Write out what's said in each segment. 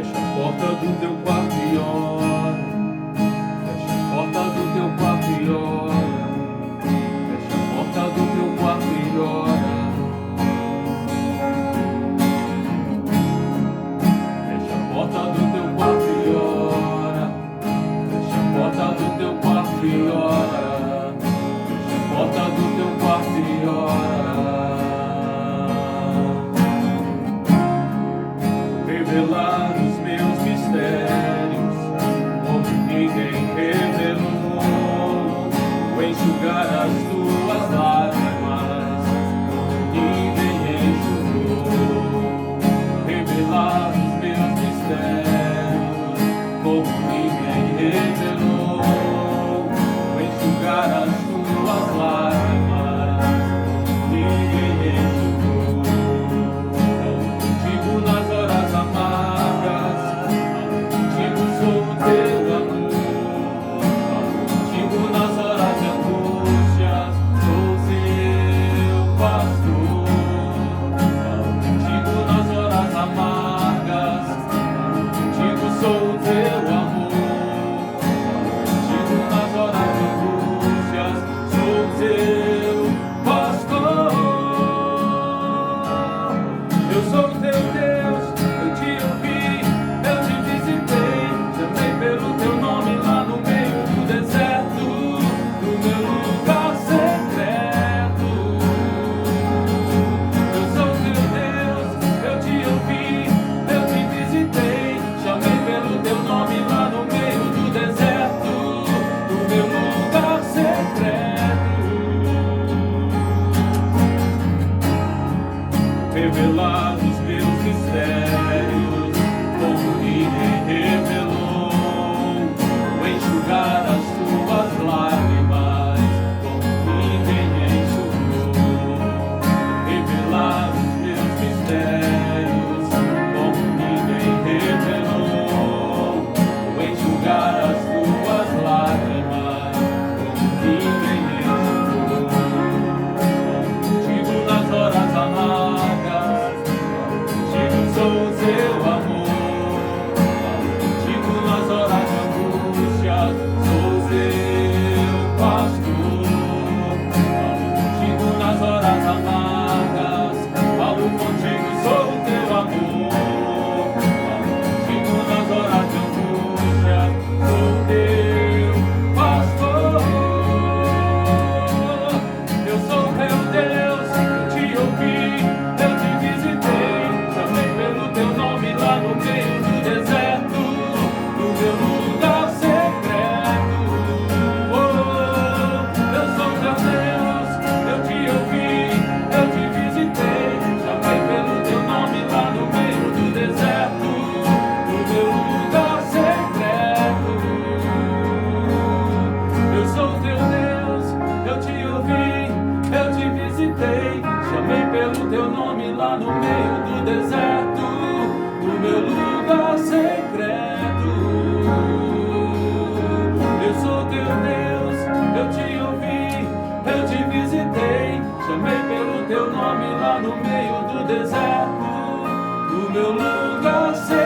Fecha a porta do teu quarto e ora. Fecha a porta do teu quarto e ora. Fecha a porta do teu quarto e ora. Fecha a porta do teu quarto e ora. Fecha a porta do teu quarto e ora. Fecha a porta do teu quarto e ora. Revelar os meus mistérios, como ninguém revelou. Vou enxugar as tuas lágrimas, como ninguém enxugou. Revelar os meus mistérios, como ninguém revelou. Vou enxugar as tuas lágrimas, como ninguém enxugou. Contigo nas horas amargas, contigo sou o teu amor. Contigo nas horas de angústia, sou seu pastor. Contigo nas horas amargas, contigo sou o teu amor. Contigo nas horas de angústia, sou seu pastor. Eu sou o teu Deus, eu te ouvi, eu te visitei, chamei pelo teu nome lá no meio do deserto, no meu lugar secreto. Eu sou o teu Deus, eu te ouvi, eu te visitei, chamei pelo teu nome lá no meio do deserto, no meu lugar secreto. Revelar os meus mistérios, como ninguém revelou. Vou enxugar as tuas lágrimas, como ninguém enxugou. Revelar os meus mistérios, como ninguém revelou. Vou enxugar as tuas lágrimas, como ninguém enxugou. Contigo nas horas amargas, contigo sou o seu amor. Contigo nas horas de angústia, sou o seu pastor. Contigo nas horas amargas, falo contigo, sou o teu amor. Contigo nas horas de angústia, sou o teu pastor. Eu sou teu Deus, eu te ouvi, eu te visitei, chamei pelo teu nome lá no meio do deserto, no meu lugar secreto. Eu sou teu Deus, eu te ouvi, eu te visitei, chamei pelo teu nome lá no meio do deserto, no meu lugar secreto. Eu sou teu Deus, eu te ouvi, eu te visitei, chamei pelo teu nome lá no meio do deserto, no meu lugar secreto. Eu sou teu Deus, eu te ouvi, eu te visitei, chamei pelo teu nome lá no meio do deserto, no meu lugar secreto.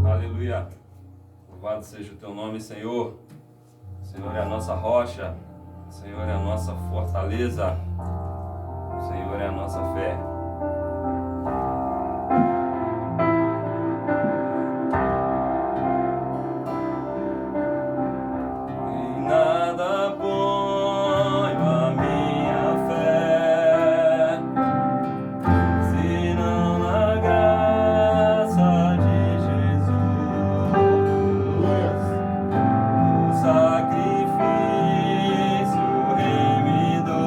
Aleluia. Louvado seja o teu nome, Senhor. O Senhor é a nossa rocha. O Senhor é a nossa fortaleza. O Senhor é a nossa fé. Em nada ponho a minha fé, senão na graça de Jesus. O sacrifício remidor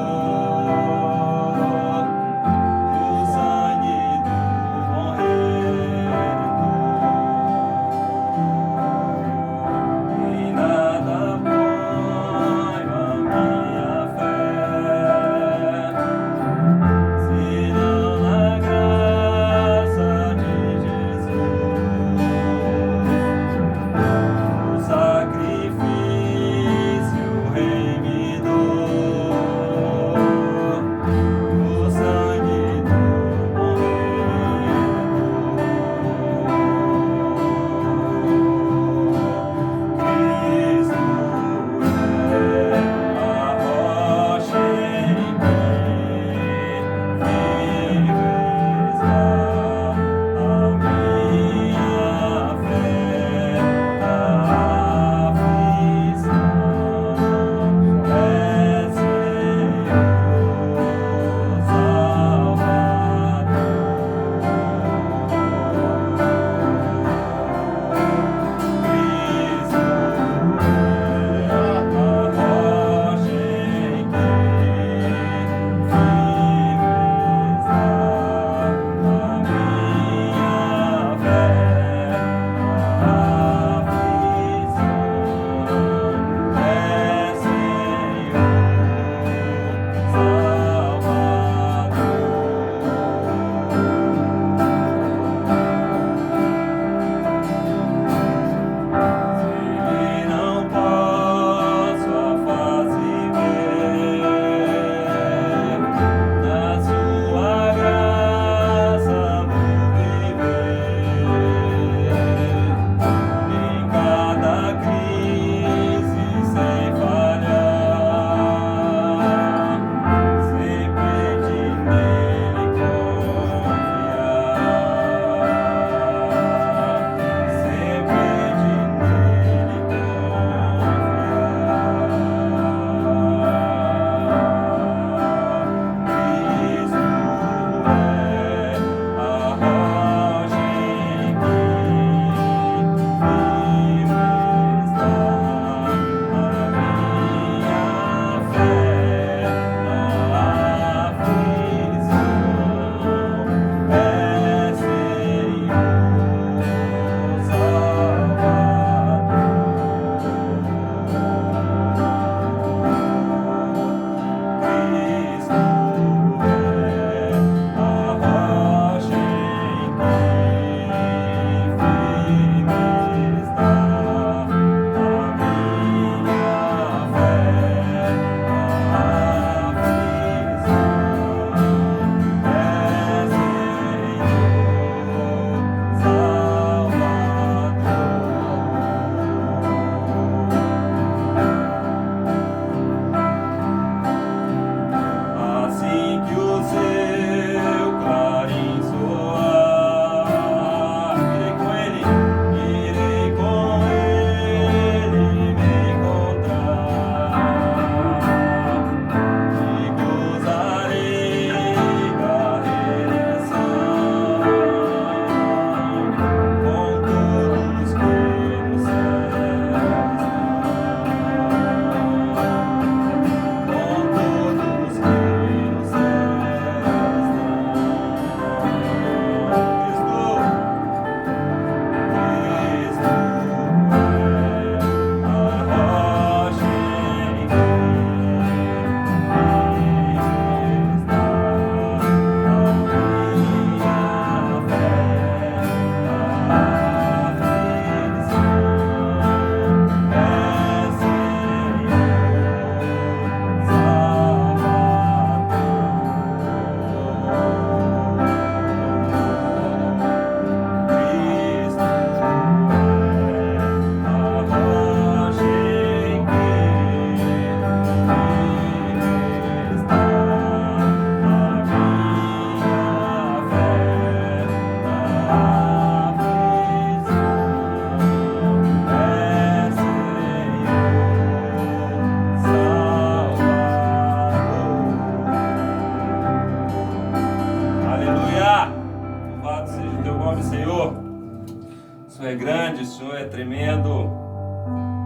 tremendo.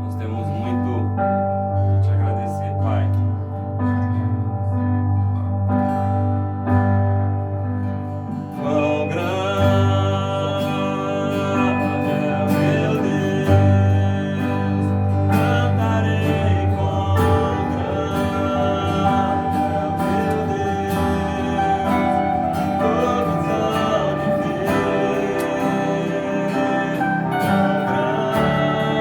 Nós temos muito a te agradecer, Pai. Quão grande é meu Deus, cantarei quão grande é meu Deus, todos hão de ver quão grande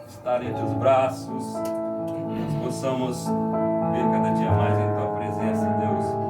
estar entre os braços, nós possamos ver cada dia mais em Tua presença, Deus.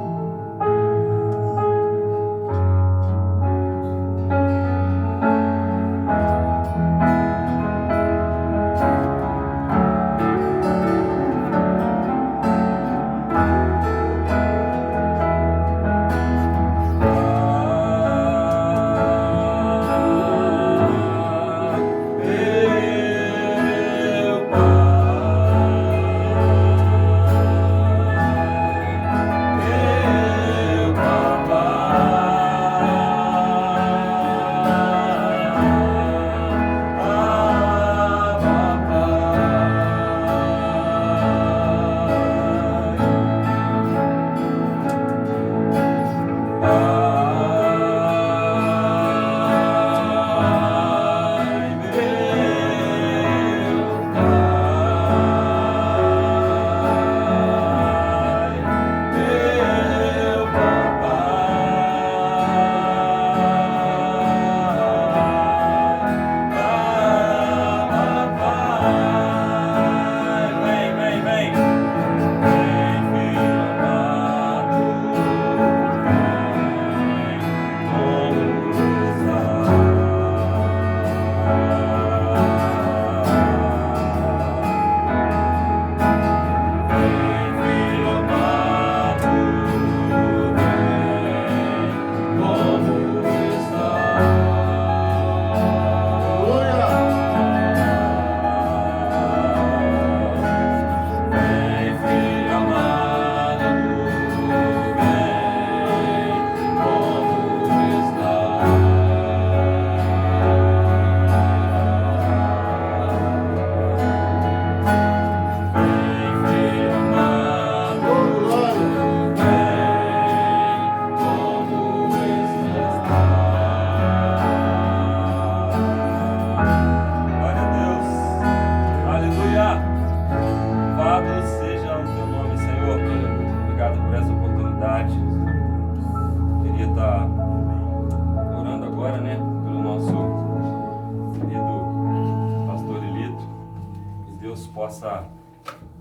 Possa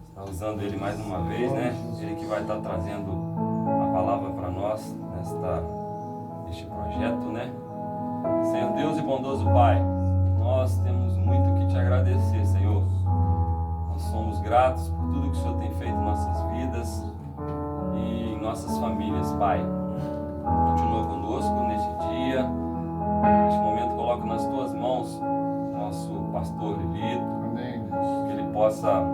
estar usando ele mais uma vez, né? Ele que vai estar trazendo a palavra para nós neste projeto, né? Senhor Deus e bondoso Pai, nós temos muito que te agradecer, Senhor. Nós somos gratos por tudo que o Senhor tem feito em nossas vidas e em nossas famílias, Pai. Continua conosco neste dia. Neste momento coloco nas tuas mãos nosso pastor Lilito. Que ele possa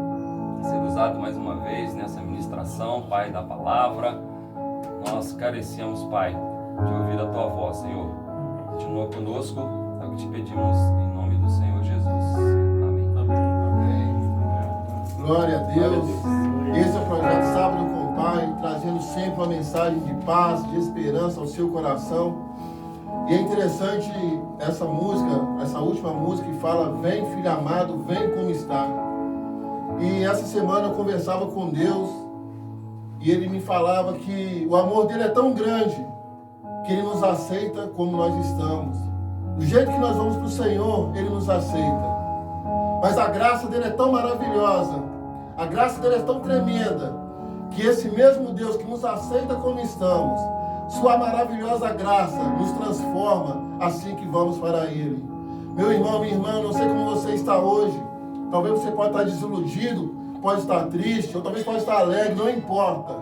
ser usado mais uma vez nessa ministração, Pai, da palavra. Nós carecemos, Pai, de ouvir a Tua voz, Senhor. Continua conosco, é o que te pedimos em nome do Senhor Jesus. Amém. Amém. Glória a Deus. Esse é o projeto Sábado com o Pai, trazendo sempre uma mensagem de paz, de esperança ao seu coração. E é interessante essa música, essa última música que fala: vem filho amado, vem como está. E essa semana eu conversava com Deus e Ele me falava que o amor dele é tão grande que Ele nos aceita como nós estamos. Do jeito que nós vamos para o Senhor, Ele nos aceita. Mas a graça dele é tão maravilhosa, a graça dele é tão tremenda, que esse mesmo Deus que nos aceita como estamos, sua maravilhosa graça nos transforma assim que vamos para Ele. Meu irmão, minha irmã, não sei como você está hoje. Talvez você pode estar desiludido, pode estar triste, ou talvez pode estar alegre, não importa.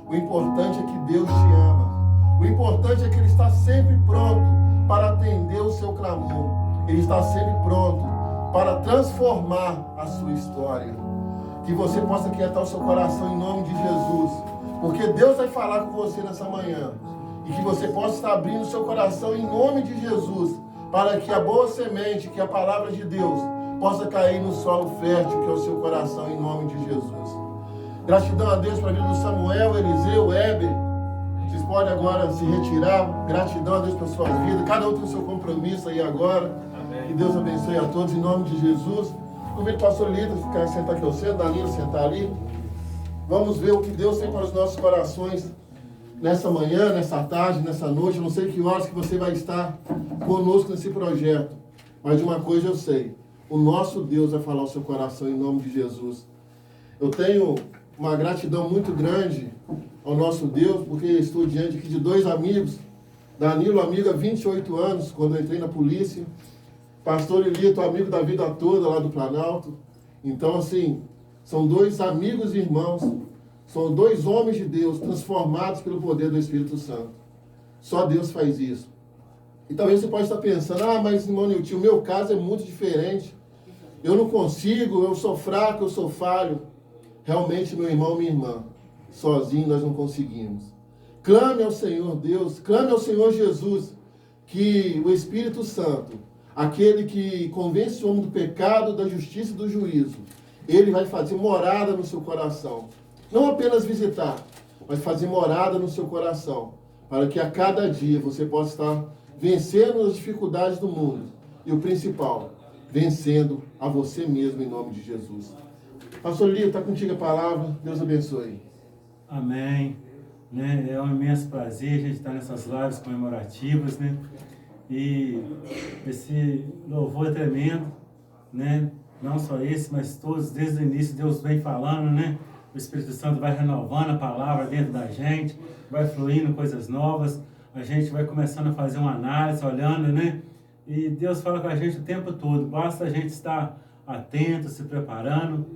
O importante é que Deus te ama. O importante é que Ele está sempre pronto para atender o seu clamor. Ele está sempre pronto para transformar a sua história. Que você possa quietar o seu coração em nome de Jesus. Porque Deus vai falar com você nessa manhã. E que você possa estar abrindo o seu coração em nome de Jesus. Para que a boa semente, que é a palavra de Deus, possa cair no solo fértil, que é o seu coração, em nome de Jesus. Gratidão a Deus pela vida do Samuel, Eliseu, Heber. Vocês podem agora se retirar. Gratidão a Deus pelas suas vidas. Cada um tem o seu compromisso aí agora. Amém. Que Deus abençoe a todos, em nome de Jesus. Convido o pastor Lito a ficar sentar aqui ao centro, Danilo sentar ali. Vamos ver o que Deus tem para os nossos corações nessa manhã, nessa tarde, nessa noite. Eu não sei que horas que você vai estar conosco nesse projeto, mas de uma coisa eu sei: o nosso Deus vai falar ao seu coração em nome de Jesus. Eu tenho uma gratidão muito grande ao nosso Deus, porque estou diante aqui de dois amigos. Danilo, amigo há 28 anos, quando eu entrei na polícia. Pastor Lilito, amigo da vida toda lá do Planalto. Então, assim, são dois amigos e irmãos, são dois homens de Deus transformados pelo poder do Espírito Santo. Só Deus faz isso. E talvez você possa estar pensando, mas irmão Nilton, o meu caso é muito diferente. Eu não consigo, eu sou fraco, eu sou falho. Realmente, meu irmão, minha irmã, sozinho nós não conseguimos. Clame ao Senhor Deus, clame ao Senhor Jesus, que o Espírito Santo, aquele que convence o homem do pecado, da justiça e do juízo, ele vai fazer morada no seu coração. Não apenas visitar, mas fazer morada no seu coração, para que a cada dia você possa estar vencendo as dificuldades do mundo. E o principal, vencendo a você mesmo em nome de Jesus. Pastor Lio, está contigo a palavra. Deus abençoe. Amém. Né? É um imenso prazer a gente estar nessas lives comemorativas, né? E esse louvor é tremendo, né? Não só esse, mas todos, desde o início, Deus vem falando, né? O Espírito Santo vai renovando a palavra dentro da gente, vai fluindo coisas novas, a gente vai começando a fazer uma análise, olhando, né? E Deus fala com a gente o tempo todo, basta a gente estar atento, se preparando.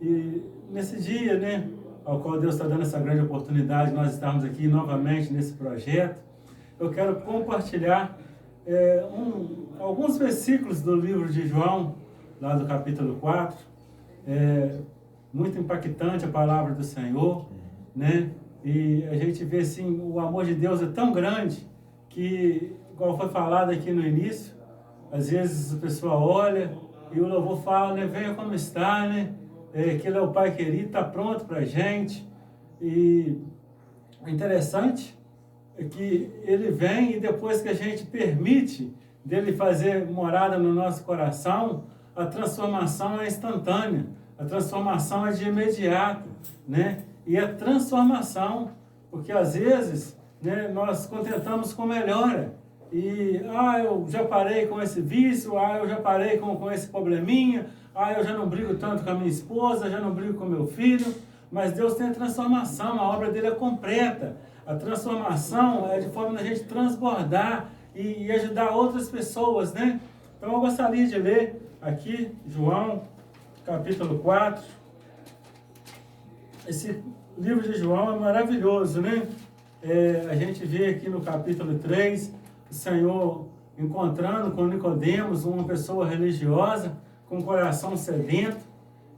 E nesse dia, né, ao qual Deus está dando essa grande oportunidade de nós estarmos aqui novamente nesse projeto, eu quero compartilhar alguns versículos do livro de João, lá do capítulo 4. Muito impactante a palavra do Senhor, né? E a gente vê assim, o amor de Deus é tão grande que, igual foi falado aqui no início, às vezes a pessoa olha e o louvor fala, né? Venha como está, né? Que Ele é o Pai querido, está pronto para a gente. E o interessante é que Ele vem e depois que a gente permite dele fazer morada no nosso coração, a transformação é instantânea, a transformação é de imediato, né? E a transformação, porque às vezes, né, nós contentamos com melhora. E, eu já parei com esse vício, eu já parei com esse probleminha, eu já não brigo tanto com a minha esposa, já não brigo com meu filho. Mas Deus tem a transformação, a obra dele é completa. A transformação é de forma da gente transbordar e ajudar outras pessoas, né? Então eu gostaria de ler aqui, João, capítulo 4. Esse livro de João é maravilhoso, né? A gente vê aqui no capítulo 3, o Senhor encontrando com Nicodemos, uma pessoa religiosa, com o coração sedento.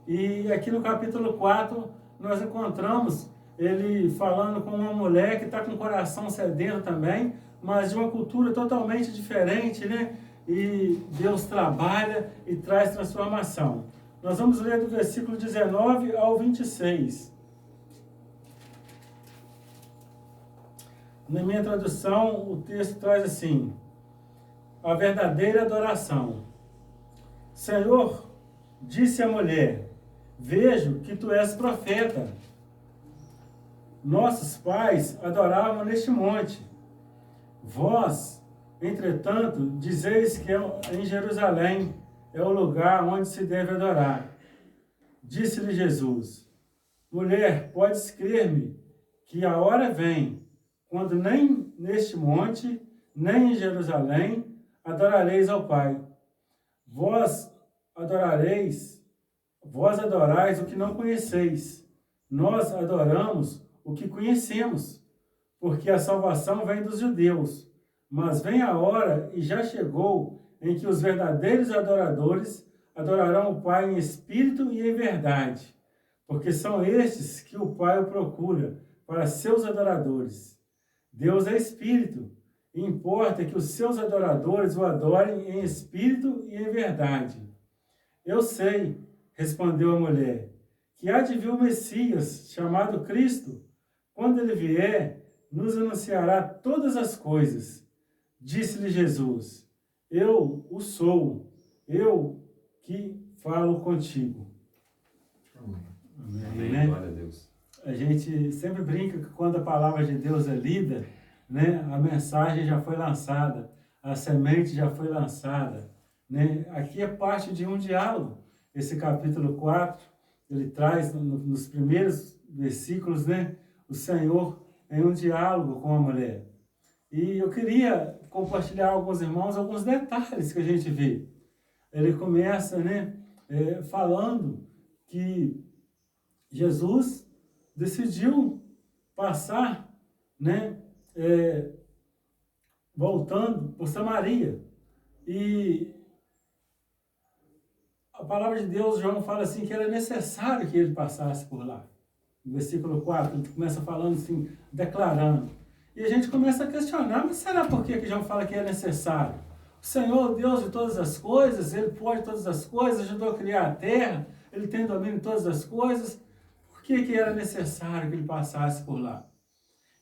E aqui no capítulo 4, nós encontramos ele falando com uma mulher que está com o coração sedento também, mas de uma cultura totalmente diferente, né? E Deus trabalha e traz transformação. Nós vamos ler do versículo 19 ao 26. Na minha tradução, o texto traz assim: a verdadeira adoração. Senhor, disse a mulher, vejo que tu és profeta. Nossos pais adoravam neste monte. Vós, entretanto, dizeis que em Jerusalém é o lugar onde se deve adorar. Disse-lhe Jesus, mulher, podes crer-me que a hora vem, quando nem neste monte, nem em Jerusalém, adorareis ao Pai. Vós adorais o que não conheceis. Nós adoramos o que conhecemos, porque a salvação vem dos judeus. Mas vem a hora, e já chegou, em que os verdadeiros adoradores adorarão o Pai em espírito e em verdade, porque são estes que o Pai o procura para seus adoradores. Deus é espírito, e importa que os seus adoradores o adorem em espírito e em verdade. Eu sei, respondeu a mulher, que há de vir o Messias, chamado Cristo. Quando ele vier, nos anunciará todas as coisas. Disse-lhe Jesus, eu o sou, eu que falo contigo. Amém. Né? Glória a Deus. A gente sempre brinca que quando a palavra de Deus é lida, né, a mensagem já foi lançada, a semente já foi lançada. né? Aqui é parte de um diálogo. Esse capítulo 4, ele traz nos primeiros versículos, né, o Senhor em um diálogo com a mulher. E eu queria compartilhar com alguns irmãos alguns detalhes que a gente vê. Ele começa, né, falando que Jesus decidiu passar, né, voltando por Samaria. E a palavra de Deus, João fala assim, que era necessário que ele passasse por lá. No versículo 4, ele começa falando assim, declarando. E a gente começa a questionar, mas será por que João fala que é necessário? O Senhor, o Deus de todas as coisas, Ele pode todas as coisas, ajudou a criar a terra, Ele tem domínio de todas as coisas. Por que era necessário que Ele passasse por lá?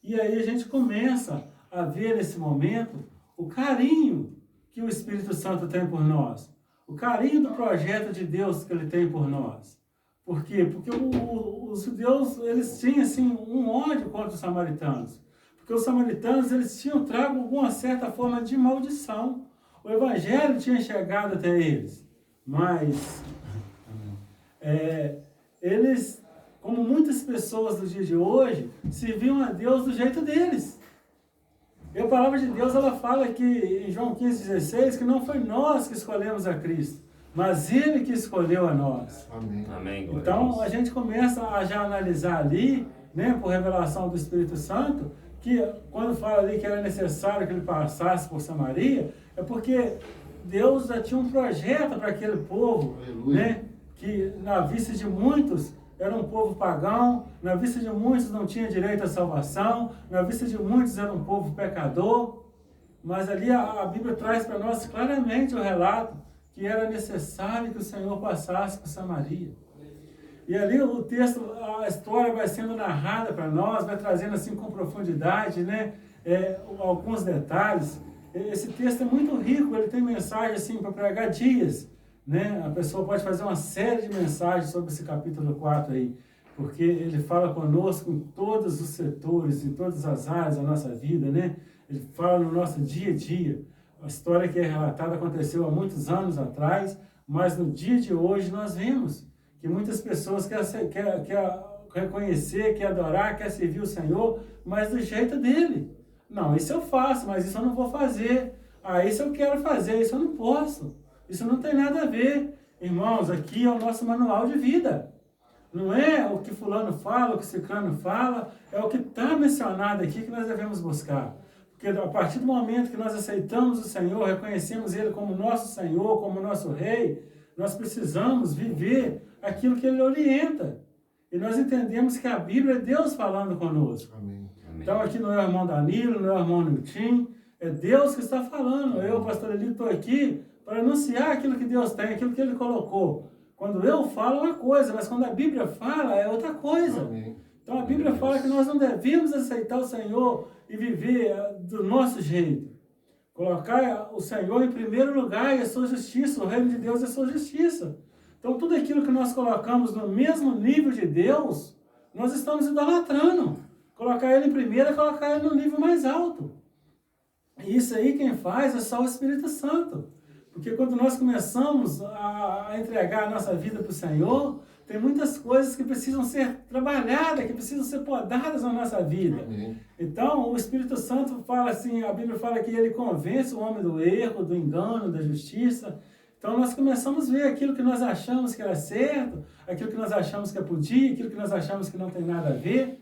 E aí a gente começa a ver nesse momento o carinho que o Espírito Santo tem por nós. O carinho do projeto de Deus que Ele tem por nós. Por quê? Porque os judeus, eles tinham assim, um ódio contra os samaritanos. Porque os samaritanos, eles tinham trago alguma certa forma de maldição. O Evangelho tinha chegado até eles. Mas eles, como muitas pessoas do dia de hoje, serviam a Deus do jeito deles. E a palavra de Deus, ela fala que em João 15,16, que não foi nós que escolhemos a Cristo, mas Ele que escolheu a nós. Amém. Amém. Então, a gente começa a já analisar ali, né, por revelação do Espírito Santo, que quando fala ali que era necessário que ele passasse por Samaria, é porque Deus já tinha um projeto para aquele povo, né, que na vista de muitos era um povo pagão, na vista de muitos não tinha direito à salvação, na vista de muitos era um povo pecador, mas ali a Bíblia traz para nós claramente o relato que era necessário que o Senhor passasse por Samaria. E ali o texto, a história vai sendo narrada para nós, vai trazendo assim com profundidade, né, alguns detalhes. Esse texto é muito rico, ele tem mensagem assim para pregar dias, né? A pessoa pode fazer uma série de mensagens sobre esse capítulo 4 aí, porque ele fala conosco em todos os setores, em todas as áreas da nossa vida, né? Ele fala no nosso dia a dia. A história que é relatada aconteceu há muitos anos atrás, mas no dia de hoje nós vemos que muitas pessoas querem reconhecer, querem adorar, querem servir o Senhor, mas do jeito dele. Não, isso eu faço, mas isso eu não vou fazer. Ah, isso eu quero fazer, isso eu não posso. Isso não tem nada a ver. Irmãos, aqui é o nosso manual de vida. Não é o que fulano fala, o que ciclano fala, é o que está mencionado aqui que nós devemos buscar. Porque a partir do momento que nós aceitamos o Senhor, reconhecemos Ele como nosso Senhor, como nosso Rei, nós precisamos viver aquilo que Ele orienta. E nós entendemos que a Bíblia é Deus falando conosco. Amém. Então aqui não é o irmão Danilo, não é o irmão Nilton, é Deus que está falando. Eu, pastor Eli, estou aqui para anunciar aquilo que Deus tem, aquilo que Ele colocou. Quando eu falo é uma coisa, mas quando a Bíblia fala é outra coisa. Amém. Então a Bíblia fala que nós não devemos aceitar o Senhor e viver do nosso jeito. Colocar o Senhor em primeiro lugar e a sua justiça, o reino de Deus é a sua justiça. Então tudo aquilo que nós colocamos no mesmo nível de Deus, nós estamos idolatrando. Colocar Ele em primeiro é colocar Ele no nível mais alto. E isso aí quem faz é só o Espírito Santo. Porque quando nós começamos a entregar a nossa vida para o Senhor, tem muitas coisas que precisam ser trabalhadas, que precisam ser podadas na nossa vida. Amém. Então, o Espírito Santo fala assim, a Bíblia fala que ele convence o homem do erro, do engano, da justiça. Então, nós começamos a ver aquilo que nós achamos que era certo, aquilo que nós achamos que podia, aquilo que nós achamos que não tem nada a ver.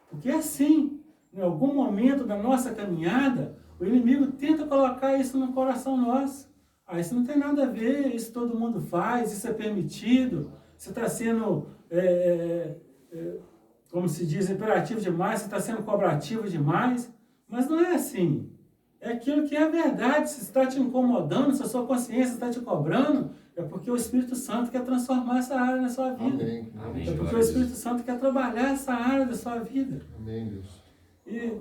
Porque é assim, em algum momento da nossa caminhada, o inimigo tenta colocar isso no coração nosso. Ah, isso não tem nada a ver, isso todo mundo faz, isso é permitido, você está sendo, como se diz, imperativo demais, você está sendo cobrativo demais, mas não é assim. É aquilo que é a verdade, se está te incomodando, se a sua consciência está te cobrando, é porque o Espírito Santo quer transformar essa área na sua vida. Amém. Amém. É porque o Espírito Santo quer trabalhar essa área da sua vida. Amém, Deus. E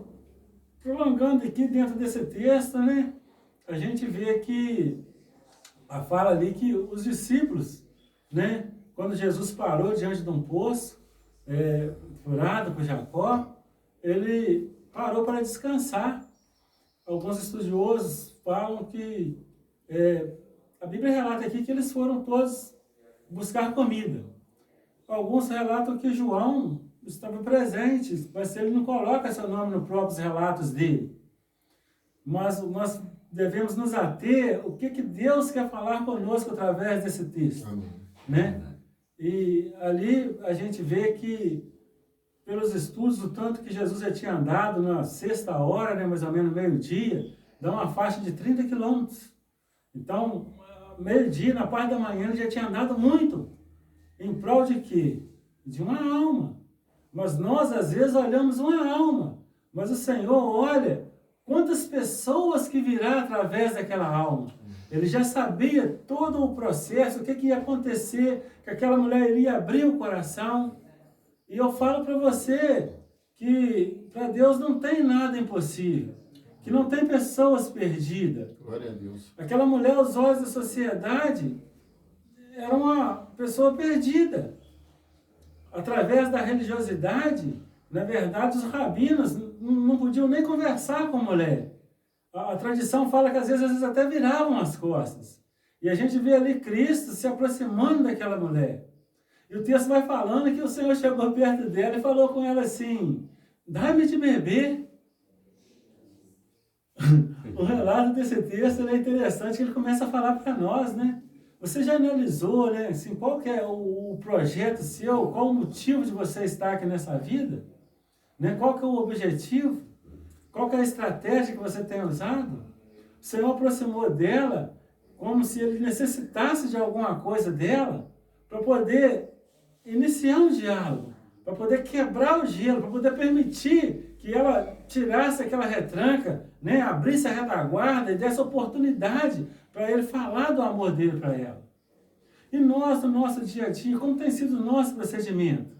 prolongando aqui dentro desse texto, né, a gente vê que a fala ali que os discípulos, né, quando Jesus parou diante de um poço, furado por Jacó, ele parou para descansar. Alguns estudiosos falam que a Bíblia relata aqui que eles foram todos buscar comida. Alguns relatam que João estava presente, mas ele não coloca seu nome nos próprios relatos dele. Mas nós devemos nos ater o que Deus quer falar conosco através desse texto. Amém. Né? E ali a gente vê que, pelos estudos, o tanto que Jesus já tinha andado na sexta hora, né, mais ou menos meio-dia, dá uma faixa de 30 quilômetros. Então, meio-dia, na parte da manhã, ele já tinha andado muito. Em prol de quê? De uma alma. Mas nós, às vezes, olhamos uma alma. Mas o Senhor olha quantas pessoas que virá através daquela alma. Ele já sabia todo o processo, o que ia acontecer, que aquela mulher iria abrir o coração. E eu falo para você que para Deus não tem nada impossível, que não tem pessoas perdidas. Glória a Deus. Aquela mulher, aos olhos da sociedade, era uma pessoa perdida. Através da religiosidade, na verdade, os rabinos não podiam nem conversar com a mulher. A tradição fala que às vezes até viravam as costas. E a gente vê ali Cristo se aproximando daquela mulher. E o texto vai falando que o Senhor chegou perto dela e falou com ela assim: dá-me de beber. O relato desse texto é interessante, que ele começa a falar para nós, né? Você já analisou, né? Assim, qual que é o projeto seu, qual o motivo de você estar aqui nessa vida? Né? Qual que é o objetivo? Qual que é a estratégia que você tem usado? O Senhor aproximou dela como se ele necessitasse de alguma coisa dela para poder iniciar um diálogo, para poder quebrar o gelo, para poder permitir que ela tirasse aquela retranca, né? Abrisse a retaguarda e desse oportunidade para ele falar do amor dele para ela. E nós, no nosso dia a dia, como tem sido o nosso procedimento?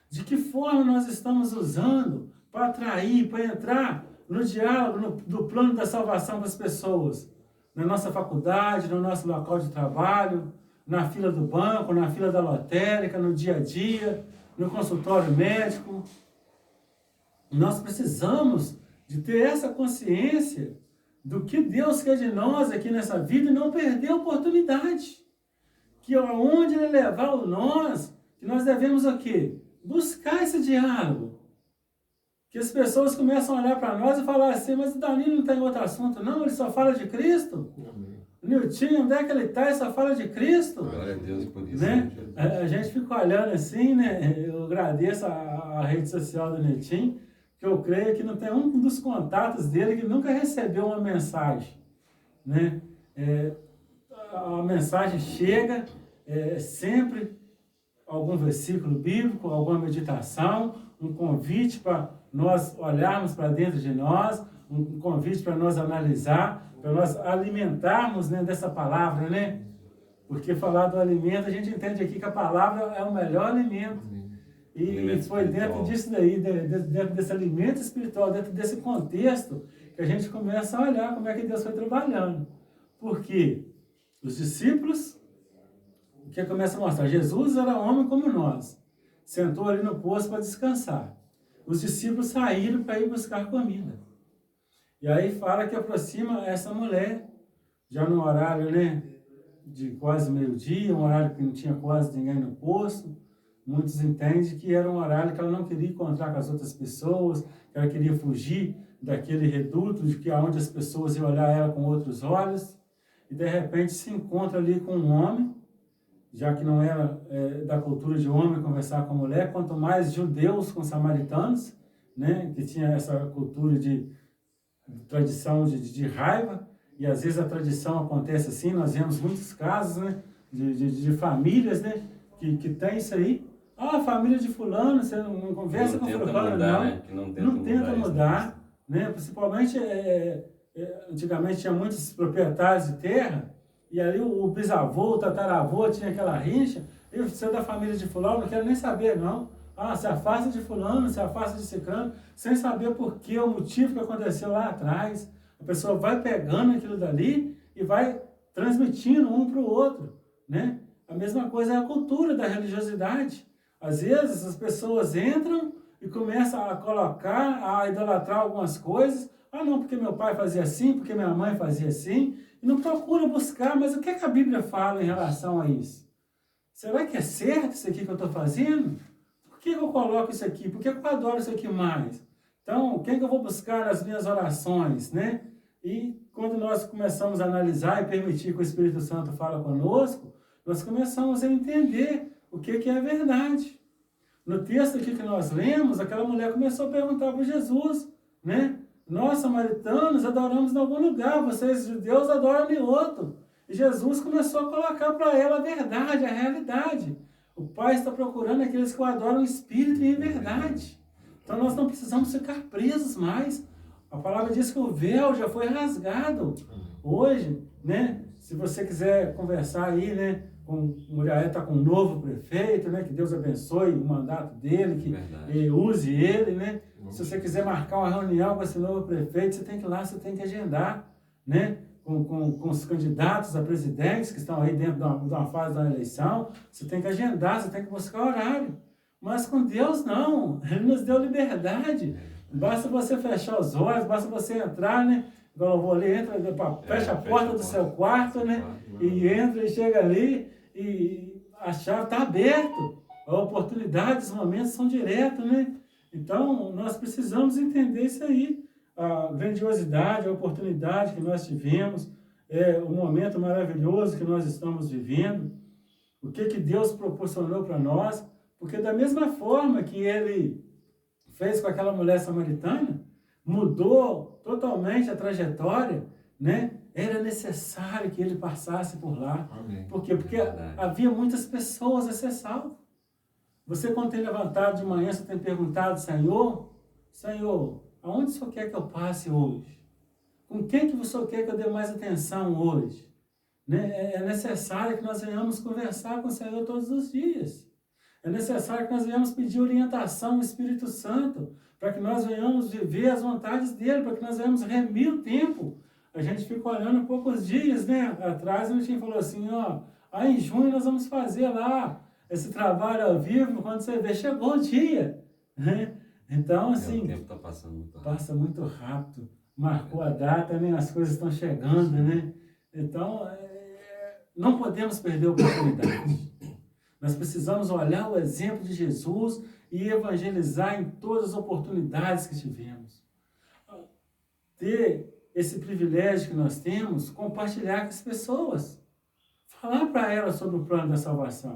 De que forma nós estamos usando para atrair, para entrar no diálogo, do plano da salvação para as pessoas? Na nossa faculdade, no nosso local de trabalho, na fila do banco, na fila da lotérica, no dia a dia, no consultório médico. Nós precisamos de ter essa consciência do que Deus quer de nós aqui nessa vida e não perder a oportunidade. Que aonde Ele levar o nós, que nós devemos o quê? Buscar esse diálogo. Que as pessoas começam a olhar para nós e falar assim: mas o Danilo não tem outro assunto, não? Ele só fala de Cristo? Amém. O Niltinho, onde é que ele está? Ele só fala de Cristo? Glória a Deus por isso. Né? A gente fica olhando assim, né? Eu agradeço a rede social do Niltinho, que eu creio que não tem um dos contatos dele que nunca recebeu uma mensagem. Né? A mensagem chega, sempre algum versículo bíblico, alguma meditação, um convite para nós olharmos para dentro de nós, um convite para nós analisar, para nós alimentarmos, né, dessa palavra, né? Porque falar do alimento, a gente entende aqui que a palavra é o melhor alimento. E foi dentro disso daí, dentro desse alimento espiritual, dentro desse contexto, que a gente começa a olhar como é que Deus foi trabalhando. Porque os discípulos, o que começa a mostrar? Jesus era homem como nós. Sentou ali no poço para descansar. Os discípulos saíram para ir buscar comida. E aí fala que aproxima essa mulher, já no horário, né, de quase meio-dia, um horário que não tinha quase ninguém no poço. Muitos entendem que era um horário que ela não queria encontrar com as outras pessoas, que ela queria fugir daquele reduto de que aonde as pessoas iam olhar ela com outros olhos. E de repente se encontra ali com um homem, já que não era da cultura de homem conversar com mulher, quanto mais judeus com samaritanos, né, que tinha essa cultura de tradição de raiva, e às vezes a tradição acontece assim, nós vemos muitos casos, né, de famílias, né, que tem isso aí. Ah, a família de fulano, você não conversa com fulano, não. Né? Não tenta mudar, né? Principalmente, antigamente tinha muitos proprietários de terra, e ali o bisavô, o tataravô tinha aquela rixa, e você é da família de fulano, não quero nem saber, não. Ah, se afasta de fulano, se afasta de ciclano, sem saber por que, o motivo que aconteceu lá atrás. A pessoa vai pegando aquilo dali e vai transmitindo um para o outro, né? A mesma coisa é a cultura da religiosidade. Às vezes as pessoas entram e começam a colocar, a idolatrar algumas coisas. Ah, não, porque meu pai fazia assim, porque minha mãe fazia assim. e não procura buscar, mas o que, é que a Bíblia fala em relação a isso? Será que é certo isso aqui que eu estou fazendo? Por que eu coloco isso aqui? Por que eu adoro isso aqui mais? Então, quem que eu vou buscar nas minhas orações, né? E quando nós começamos a analisar e permitir que o Espírito Santo fale conosco, nós começamos a entender o que é verdade. No texto aqui que nós lemos, aquela mulher começou a perguntar para Jesus, né? Nós, samaritanos, adoramos em algum lugar, vocês, judeus, adoram em outro. E Jesus começou a colocar para ela a verdade, a realidade. O Pai está procurando aqueles que o adoram em espírito e em verdade. Então nós não precisamos ficar presos mais. A palavra diz que o véu já foi rasgado. Hoje, né? Se você quiser conversar aí, né? O Muriaé está com um novo prefeito, né? Que Deus abençoe o mandato dele, que use ele, né? Se você quiser marcar uma reunião com esse novo prefeito, você tem que ir lá, você tem que agendar, né? Com os candidatos a presidentes que estão aí dentro de uma fase da eleição, você tem que agendar, você tem que buscar horário. Mas com Deus não, Ele nos deu liberdade. Basta você fechar os olhos, basta você entrar, né? Igual eu vou ali, entra, fecha a porta do seu quarto, né? E entra e chega ali e a chave está aberta. A oportunidade, os momentos são diretos, né? Então, nós precisamos entender isso aí. A grandiosidade, a oportunidade que nós tivemos, o momento maravilhoso que nós estamos vivendo, o que Deus proporcionou para nós, porque da mesma forma que Ele fez com aquela mulher samaritana, mudou totalmente a trajetória, né? Era necessário que Ele passasse por lá. Amém. Por quê? Porque havia muitas pessoas a ser salvo. Você, quando tem levantado de manhã, você tem perguntado, Senhor, aonde o Senhor quer que eu passe hoje? Com quem que o Senhor quer que eu dê mais atenção hoje? Né? É necessário que nós venhamos conversar com o Senhor todos os dias. É necessário que nós venhamos pedir orientação ao Espírito Santo, para que nós venhamos viver as vontades dEle, para que nós venhamos remir o tempo. A gente fica olhando poucos dias, né? Atrás a gente falou assim, em junho nós vamos fazer lá esse trabalho ao vivo, quando você vê, chegou o dia, né? Então, assim, o tempo está passando muito rápido. Passa muito rápido. Marcou a data, né? As coisas estão chegando, né? Então, não podemos perder a oportunidade. Nós precisamos olhar o exemplo de Jesus e evangelizar em todas as oportunidades que tivemos. Ter esse privilégio que nós temos, compartilhar com as pessoas. Falar para elas sobre o plano da salvação.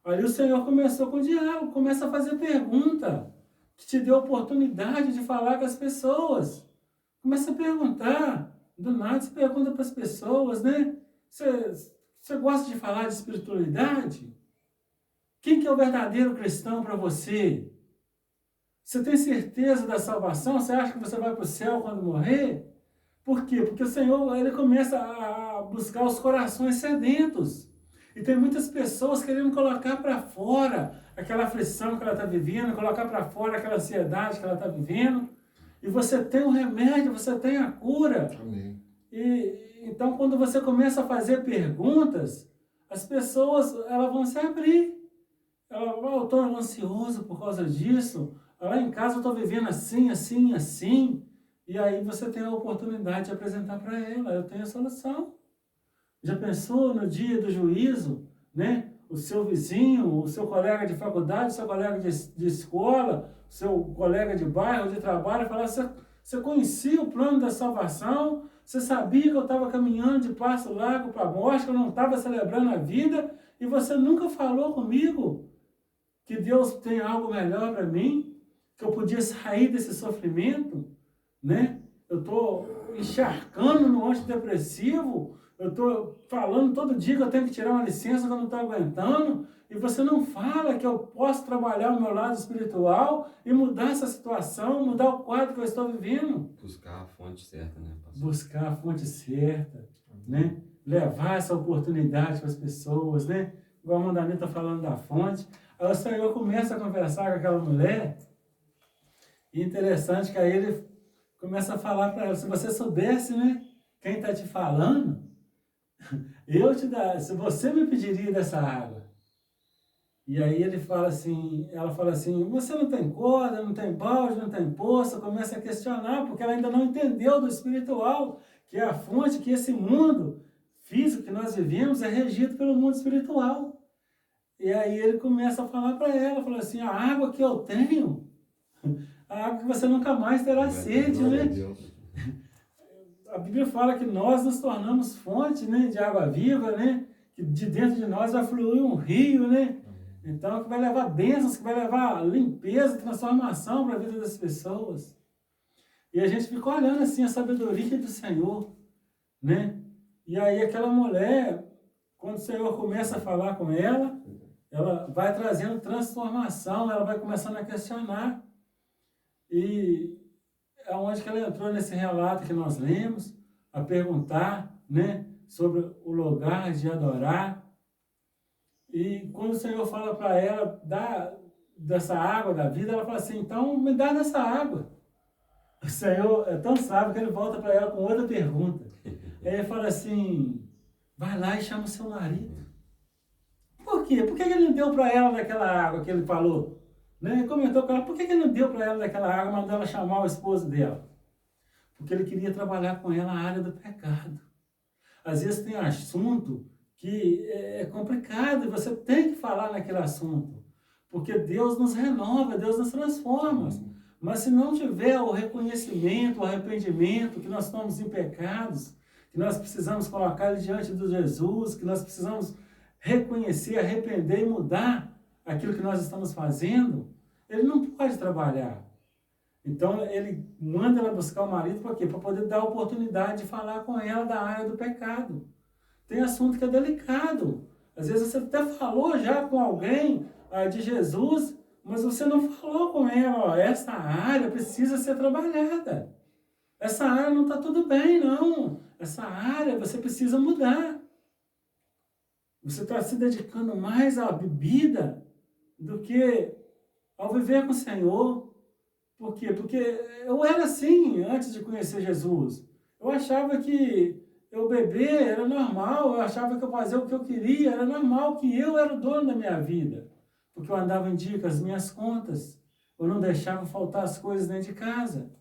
Aí o Senhor começou com o diálogo, começa a fazer pergunta, que te deu a oportunidade de falar com as pessoas. Começa a perguntar, do nada você pergunta para as pessoas, né? Você gosta de falar de espiritualidade? Quem que é o verdadeiro cristão para você? Você tem certeza da salvação? Você acha que você vai para o céu quando morrer? Por quê? Porque o Senhor, Ele começa a buscar os corações sedentos. E tem muitas pessoas querendo colocar para fora aquela aflição que ela está vivendo, colocar para fora aquela ansiedade que ela está vivendo. E você tem o remédio, você tem a cura. Amém. Então, quando você começa a fazer perguntas, as pessoas elas vão se abrir. Eu estou ansioso por causa disso. Lá em casa eu estou vivendo assim, assim, assim. E aí você tem a oportunidade de apresentar para ela. Eu tenho a solução. Já pensou no dia do juízo, né? O seu vizinho, o seu colega de faculdade, o seu colega de escola, o seu colega de bairro, de trabalho, falar, você conhecia o plano da salvação, você sabia que eu estava caminhando de passo largo para a morte, que eu não estava celebrando a vida, e você nunca falou comigo que Deus tem algo melhor para mim, que eu podia sair desse sofrimento, né? Eu estou encharcando no antidepressivo, eu estou falando todo dia que eu tenho que tirar uma licença que eu não estou aguentando, e você não fala que eu posso trabalhar o meu lado espiritual e mudar essa situação, mudar o quadro que eu estou vivendo. Buscar a fonte certa, né, pastor? Buscar a fonte certa, né? Levar essa oportunidade para as pessoas, né? Igual a Mandani está falando da fonte. Aí o Senhor começa a conversar com aquela mulher, e interessante que aí ele começa a falar para ela, se você soubesse, né, quem está te falando, se você me pediria dessa água. E aí ela fala assim, você não tem corda, não tem balde, não tem poça, começa a questionar, porque ela ainda não entendeu do espiritual, que é a fonte, que esse mundo físico que nós vivemos é regido pelo mundo espiritual. E aí ele começa a falar para ela, fala assim, a água que eu tenho, a água que você nunca mais terá sede, né? A Bíblia fala que nós nos tornamos fonte, né, de água viva, né? Que de dentro de nós vai fluir um rio, né? Então, que vai levar bênçãos, que vai levar limpeza, transformação para a vida das pessoas. E a gente fica olhando assim a sabedoria do Senhor, né? E aí aquela mulher, quando o Senhor começa a falar com ela vai trazendo transformação, ela vai começando a questionar. E é onde que ela entrou nesse relato que nós lemos, a perguntar, né, sobre o lugar de adorar. E quando o Senhor fala para ela, dá dessa água da vida, ela fala assim, então me dá dessa água. O Senhor é tão sábio que ele volta para ela com outra pergunta. Aí ele fala assim, vai lá e chama o seu marido. Por quê? Por que ele não deu para ela daquela água que ele falou? Né? Ele comentou com ela, por que ele não deu para ela daquela água, mandou ela chamar o esposo dela? Porque ele queria trabalhar com ela a área do pecado. Às vezes tem assunto que é complicado, e você tem que falar naquele assunto. Porque Deus nos renova, Deus nos transforma. Mas se não tiver o reconhecimento, o arrependimento, que nós estamos em pecados, que nós precisamos colocar ele diante de Jesus, que nós precisamos reconhecer, arrepender e mudar aquilo que nós estamos fazendo, ele não pode trabalhar. Então ele manda ela buscar o marido para quê? Para poder dar a oportunidade de falar com ela da área do pecado. Tem assunto que é delicado. Às vezes você até falou já com alguém de Jesus, mas você não falou com ela, ó, essa área precisa ser trabalhada. Essa área não está tudo bem, não. Essa área você precisa mudar. Você está se dedicando mais à bebida do que ao viver com o Senhor. Por quê? Porque eu era assim antes de conhecer Jesus. Eu achava que eu beber era normal, eu achava que eu fazer o que eu queria era normal, que eu era o dono da minha vida. Porque eu andava em dia com as minhas contas, eu não deixava faltar as coisas dentro de casa.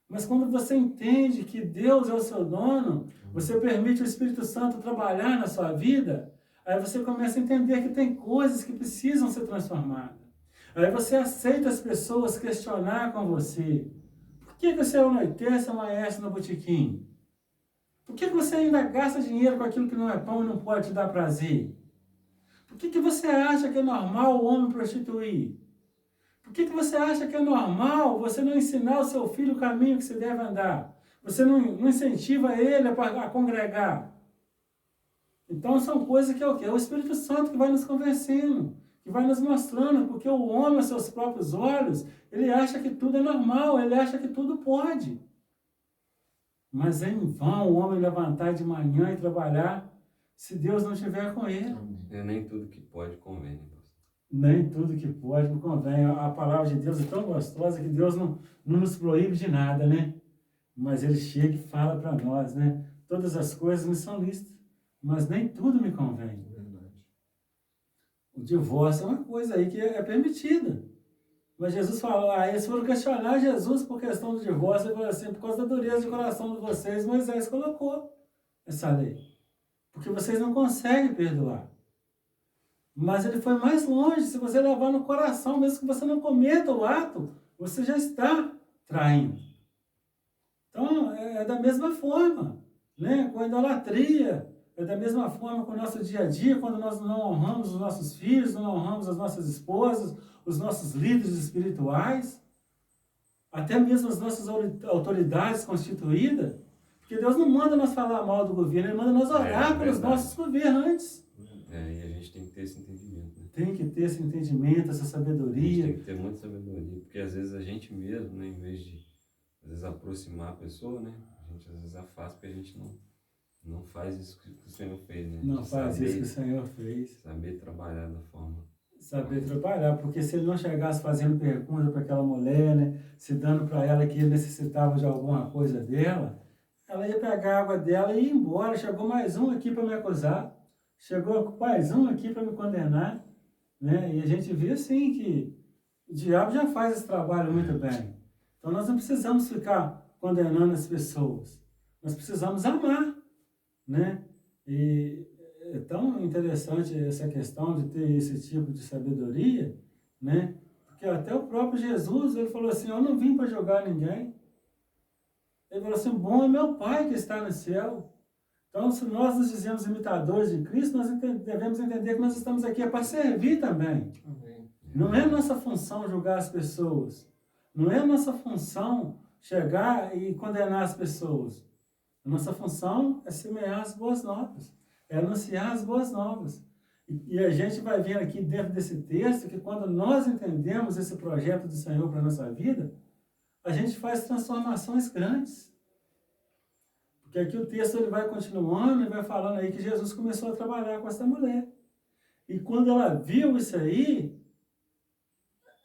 Mas quando você entende que Deus é o seu dono, você permite o Espírito Santo trabalhar na sua vida, aí você começa a entender que tem coisas que precisam ser transformadas. Aí você aceita as pessoas questionar com você. Por que você anoitece e amanhece no botequim? Por que você ainda gasta dinheiro com aquilo que não é pão e não pode te dar prazer? Por que você acha que é normal o homem prostituir? Por que você acha que é normal você não ensinar o seu filho o caminho que se deve andar? Você não incentiva ele a congregar? Então são coisas que é o quê? É o Espírito Santo que vai nos convencendo, que vai nos mostrando, porque o homem, aos seus próprios olhos, ele acha que tudo é normal, ele acha que tudo pode. Mas é em vão o homem levantar de manhã e trabalhar se Deus não estiver com ele. É nem tudo que pode convém, né? Nem tudo que pode me convém. A palavra de Deus é tão gostosa que Deus não nos proíbe de nada, né? Mas Ele chega e fala para nós, né? Todas as coisas me são lícitas, mas nem tudo me convém. O divórcio é uma coisa aí que é permitida. Mas Jesus falou, eles foram questionar Jesus por questão do divórcio, ele falou assim, por causa da dureza de coração de vocês, Moisés colocou essa lei. Porque vocês não conseguem perdoar. Mas ele foi mais longe, se você levar no coração, mesmo que você não cometa o ato, você já está traindo. Então, é da mesma forma, né? Com a idolatria, é da mesma forma com o nosso dia a dia, quando nós não honramos os nossos filhos, não honramos as nossas esposas, os nossos líderes espirituais, até mesmo as nossas autoridades constituídas, porque Deus não manda nós falar mal do governo, Ele manda nós orar pelos nossos governantes. E a gente tem que ter esse entendimento, né? Tem que ter esse entendimento, essa sabedoria. A gente tem que ter muita sabedoria, porque às vezes a gente mesmo, né, em vez de às vezes aproximar a pessoa, né, a gente às vezes afasta porque a gente não faz isso que o Senhor fez, né? Não faz isso que o Senhor fez. Saber trabalhar da forma. Saber trabalhar, porque se ele não chegasse fazendo pergunta para aquela mulher, né, se dando para ela que ele necessitava de alguma coisa dela, ela ia pegar a água dela e ir embora. Chegou mais um aqui para me acusar. Chegou mais um aqui para me condenar, né? E a gente vê assim que o diabo já faz esse trabalho muito bem. Então nós não precisamos ficar condenando as pessoas. nós precisamos amar, né? E é tão interessante essa questão de ter esse tipo de sabedoria, né? Porque até o próprio Jesus, ele falou assim, eu não vim para julgar ninguém. Ele falou assim, bom é meu Pai que está no céu. Então, se nós nos dizemos imitadores de Cristo, nós devemos entender que nós estamos aqui para servir também. Amém. Não é nossa função julgar as pessoas. Não é nossa função chegar e condenar as pessoas. A nossa função é semear as boas novas, é anunciar as boas novas. E a gente vai ver aqui dentro desse texto que quando nós entendemos esse projeto do Senhor para a nossa vida, a gente faz transformações grandes. Porque aqui o texto ele vai continuando e vai falando aí que Jesus começou a trabalhar com essa mulher. E quando ela viu isso aí,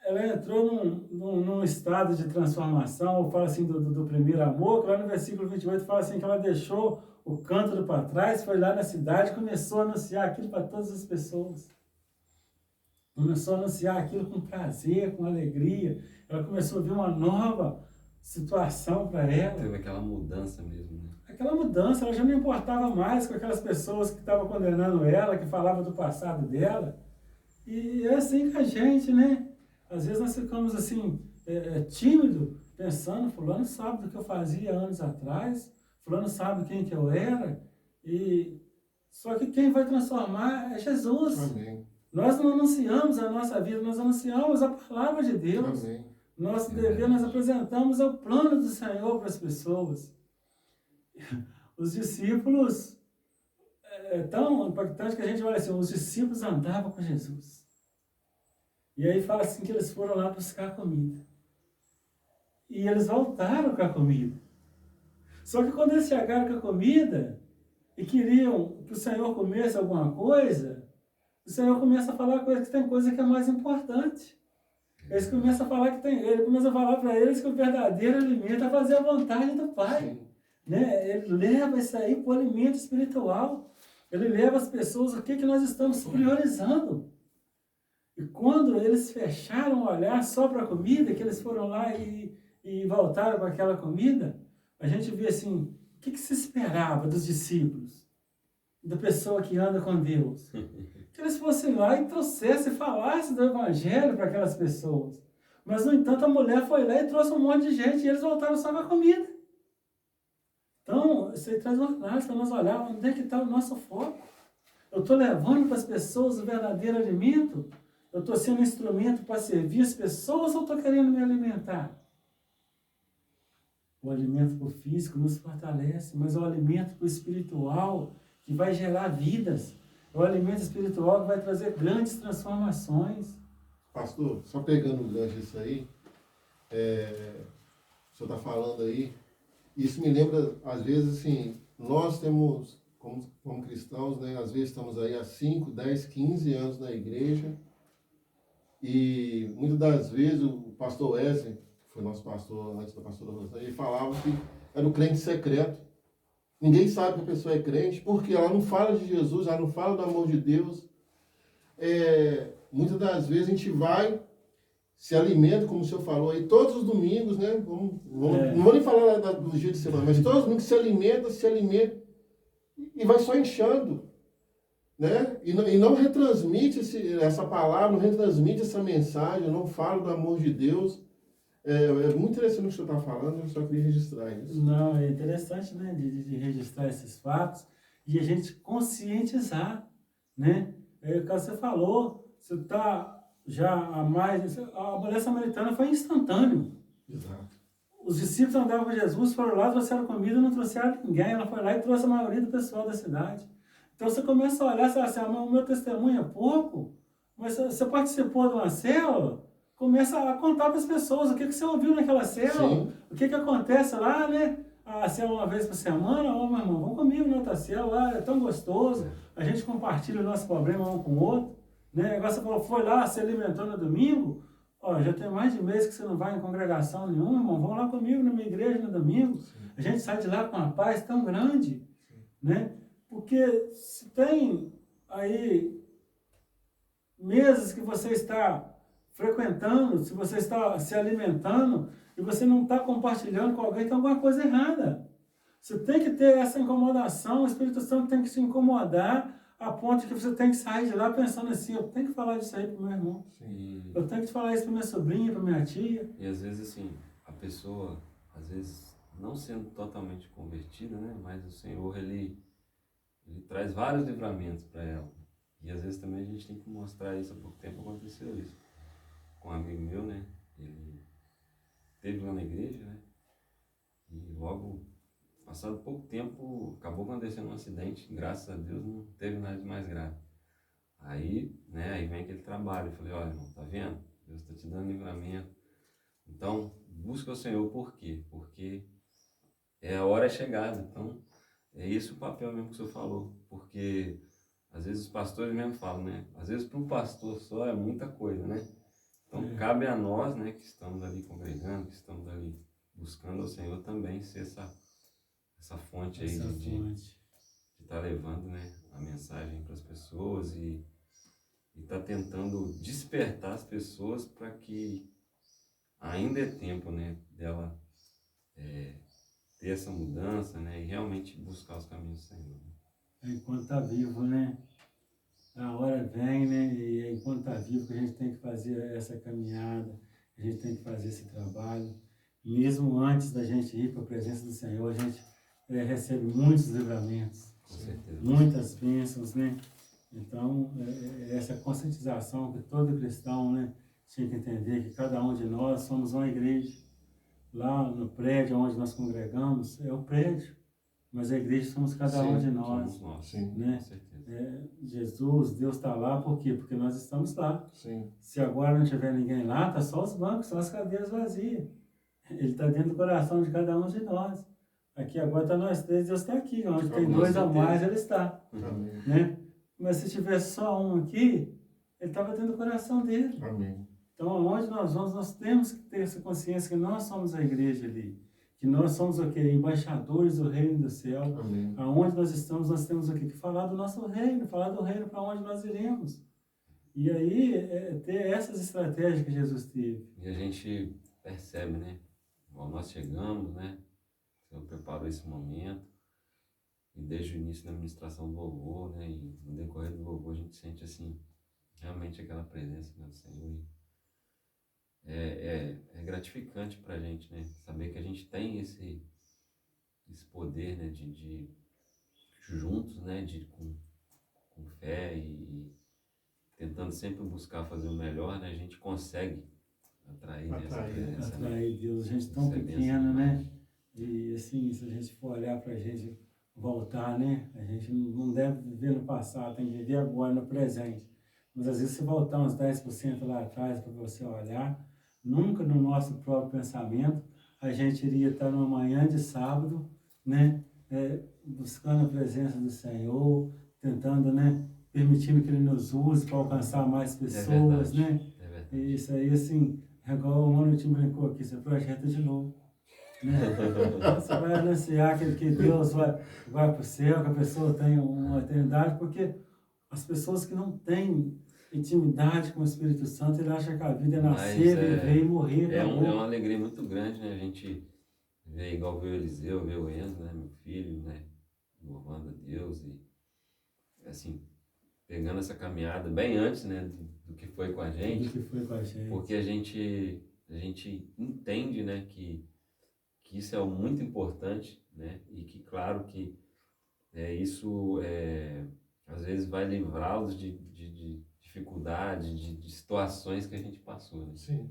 ela entrou num estado de transformação, ou fala assim do primeiro amor, que lá no versículo 28 fala assim que ela deixou o cântaro para trás, foi lá na cidade e começou a anunciar aquilo para todas as pessoas. Começou a anunciar aquilo com prazer, com alegria. Ela começou a ver uma nova situação para ela. Teve aquela mudança mesmo, né? Aquela mudança, ela já não importava mais com aquelas pessoas que estavam condenando ela, que falavam do passado dela. E é assim que a gente, né? Às vezes nós ficamos assim, tímido, pensando, fulano sabe do que eu fazia anos atrás, fulano sabe quem que eu era, só que quem vai transformar é Jesus. Amém. Nós não anunciamos a nossa vida, nós anunciamos a palavra de Deus. Amém. Nosso dever, nós apresentamos o plano do Senhor para as pessoas. Os discípulos, é tão impactante que a gente olha assim, os discípulos andavam com Jesus. E aí fala assim que eles foram lá buscar comida. E eles voltaram com a comida. Só que quando eles chegaram com a comida e queriam que o Senhor comesse alguma coisa, o Senhor começa a falar que tem coisa que é mais importante. Ele começa a falar para eles que o verdadeiro alimento é fazer a vontade do Pai. Né? Ele leva isso aí para o alimento espiritual. Ele leva as pessoas o que nós estamos priorizando. E quando eles fecharam o olhar só para a comida, que eles foram lá e voltaram para aquela comida, a gente vê assim, o que se esperava dos discípulos, da pessoa que anda com Deus? Que eles fossem lá e trouxessem, falassem do Evangelho para aquelas pessoas. Mas, no entanto, a mulher foi lá e trouxe um monte de gente e eles voltaram só com a comida. Então, isso aí traz uma análise para nós olhar onde é que está o nosso foco. Eu estou levando para as pessoas o verdadeiro alimento? Eu estou sendo um instrumento para servir as pessoas ou estou querendo me alimentar? O alimento para o físico nos fortalece, mas é o alimento para o espiritual que vai gerar vidas. É o alimento espiritual que vai trazer grandes transformações. Pastor, só pegando o gancho disso aí, o senhor está falando aí, isso me lembra, às vezes, assim, nós temos, como cristãos, né, às vezes estamos aí há 5, 10, 15 anos na igreja, e muitas das vezes o pastor Wesley, que foi nosso pastor antes da pastora Rosana, ele falava que era o crente secreto. Ninguém sabe que a pessoa é crente, porque ela não fala de Jesus, ela não fala do amor de Deus. Muitas das vezes a gente vai, se alimenta, como o senhor falou aí, todos os domingos, né? Não vou nem falar do dia de semana, mas todos os domingos se alimenta e vai só inchando. Né? E não retransmite essa palavra, não retransmite essa mensagem, não fala do amor de Deus. É muito interessante o que o senhor está falando, eu só queria registrar isso. Não, é interessante, né, de registrar esses fatos e a gente conscientizar, né? O que você falou, você está já a mais... A mulher samaritana foi instantâneo. Exato. Os discípulos andavam com Jesus, foram lá, trouxeram comida, não trouxeram ninguém. Ela foi lá e trouxe a maioria do pessoal da cidade. Então você começa a olhar e fala assim, o meu testemunho é pouco, mas você participou de uma célula, começa a contar para as pessoas o que você ouviu naquela célula, sim, o que acontece lá, né? A célula uma vez por semana, meu irmão, vamos comigo na outra célula, é tão gostoso, a gente compartilha o nosso problema um com o outro, né? Agora você falou, foi lá, se alimentou no domingo, já tem mais de mês que você não vai em congregação nenhuma, irmão, vão lá comigo na minha igreja no domingo, sim, a gente sai de lá com uma paz tão grande, sim, né? Porque se tem aí meses que você está frequentando, se você está se alimentando e você não está compartilhando com alguém, tem alguma coisa errada. Você tem que ter essa incomodação, o Espírito Santo tem que te incomodar a ponto que você tem que sair de lá pensando assim, eu tenho que falar disso aí pro meu irmão. Eu tenho que falar isso pra minha sobrinha, pra minha tia. E às vezes assim, a pessoa, às vezes, não sendo totalmente convertida, né? Mas o Senhor, ele traz vários livramentos para ela. E às vezes também a gente tem que mostrar isso. Há pouco tempo aconteceu isso com um amigo meu, né? Ele esteve lá na igreja, né? E logo, passado pouco tempo, acabou acontecendo um acidente. Graças a Deus não teve nada de mais grave. Aí, né? Aí vem aquele trabalho. Eu falei, olha, irmão, tá vendo? Deus está te dando livramento. Então, busca o Senhor. Por quê? Porque a hora é chegada. Então, é esse o papel mesmo que o senhor falou. Porque às vezes os pastores mesmo falam, né? Às vezes para um pastor só é muita coisa, né? Então cabe a nós, né, que estamos ali congregando, que estamos ali buscando ao Senhor também ser essa fonte aí de estar levando, né, a mensagem para as pessoas e estar tentando despertar as pessoas para que ainda é tempo, né, dela ter essa mudança, né, e realmente buscar os caminhos do Senhor. Enquanto está vivo, né? A hora vem, né? E é enquanto está vivo que a gente tem que fazer essa caminhada, a gente tem que fazer esse trabalho. Mesmo antes da gente ir para a presença do Senhor, a gente recebe muitos livramentos, Com certeza. muitas bênçãos, né? Então, essa conscientização que todo cristão, né, tinha que entender que cada um de nós somos uma igreja. Lá no prédio onde nós congregamos, é o prédio, mas a igreja somos cada um de nós. Somos nós, né? Com certeza. Jesus, Deus está lá, por quê? Porque nós estamos lá. Sim. Se agora não tiver ninguém lá, tá só os bancos, só as cadeiras vazias. Ele está dentro do coração de cada um de nós. Aqui agora está nós três, Deus está aqui. Onde tem dois a mais, Ele está. Amém. Né? Mas se tivesse só um aqui, Ele estava dentro do coração dele. Amém. Então, aonde nós vamos, nós temos que ter essa consciência que nós somos a igreja ali. Que nós somos o quê? Embaixadores do reino do céu. Amém. Aonde nós estamos, nós temos o quê? Que falar do nosso reino, falar do reino para onde nós iremos. E aí, ter essas estratégias que Jesus teve. E a gente percebe, né? Bom, nós chegamos, né? O Senhor preparou esse momento. E desde o início da ministração do louvor, né? E no decorrer do louvor, a gente sente, assim, realmente aquela presença, né, do Senhor. E é gratificante pra gente, né? Saber que a gente tem esse poder, né? De juntos, né? Com fé e tentando sempre buscar fazer o melhor, né? A gente consegue atrair essa presença. Atrair Deus, a gente tão pequena, né? E assim, se a gente for olhar pra gente voltar, né? A gente não deve viver no passado, tem que viver agora, no presente. Mas às vezes se voltar uns 10% lá atrás para você olhar, nunca no nosso próprio pensamento a gente iria estar numa manhã de sábado, né? Buscando a presença do Senhor, tentando, né? Permitindo que Ele nos use para alcançar mais pessoas, né? É verdade. E isso aí, assim, é igual o Mano Tim brincou aqui, você projeta de novo. Né? Você vai anunciar que Deus vai para o céu, que a pessoa tem uma eternidade, porque as pessoas que não têm intimidade com o Espírito Santo, ele acha que a vida é nascer, viver e morrer. É uma alegria muito grande, né? A gente vê, igual ver o Eliseu, ver o Enzo, né? Meu filho, né? Louvando a Deus e, assim, pegando essa caminhada bem antes, né? Do que foi com a gente. Porque a gente entende, né? Que isso é muito importante, né? E que, claro, que isso às vezes vai livrá-los de dificuldades, de situações que a gente passou, né? Sim.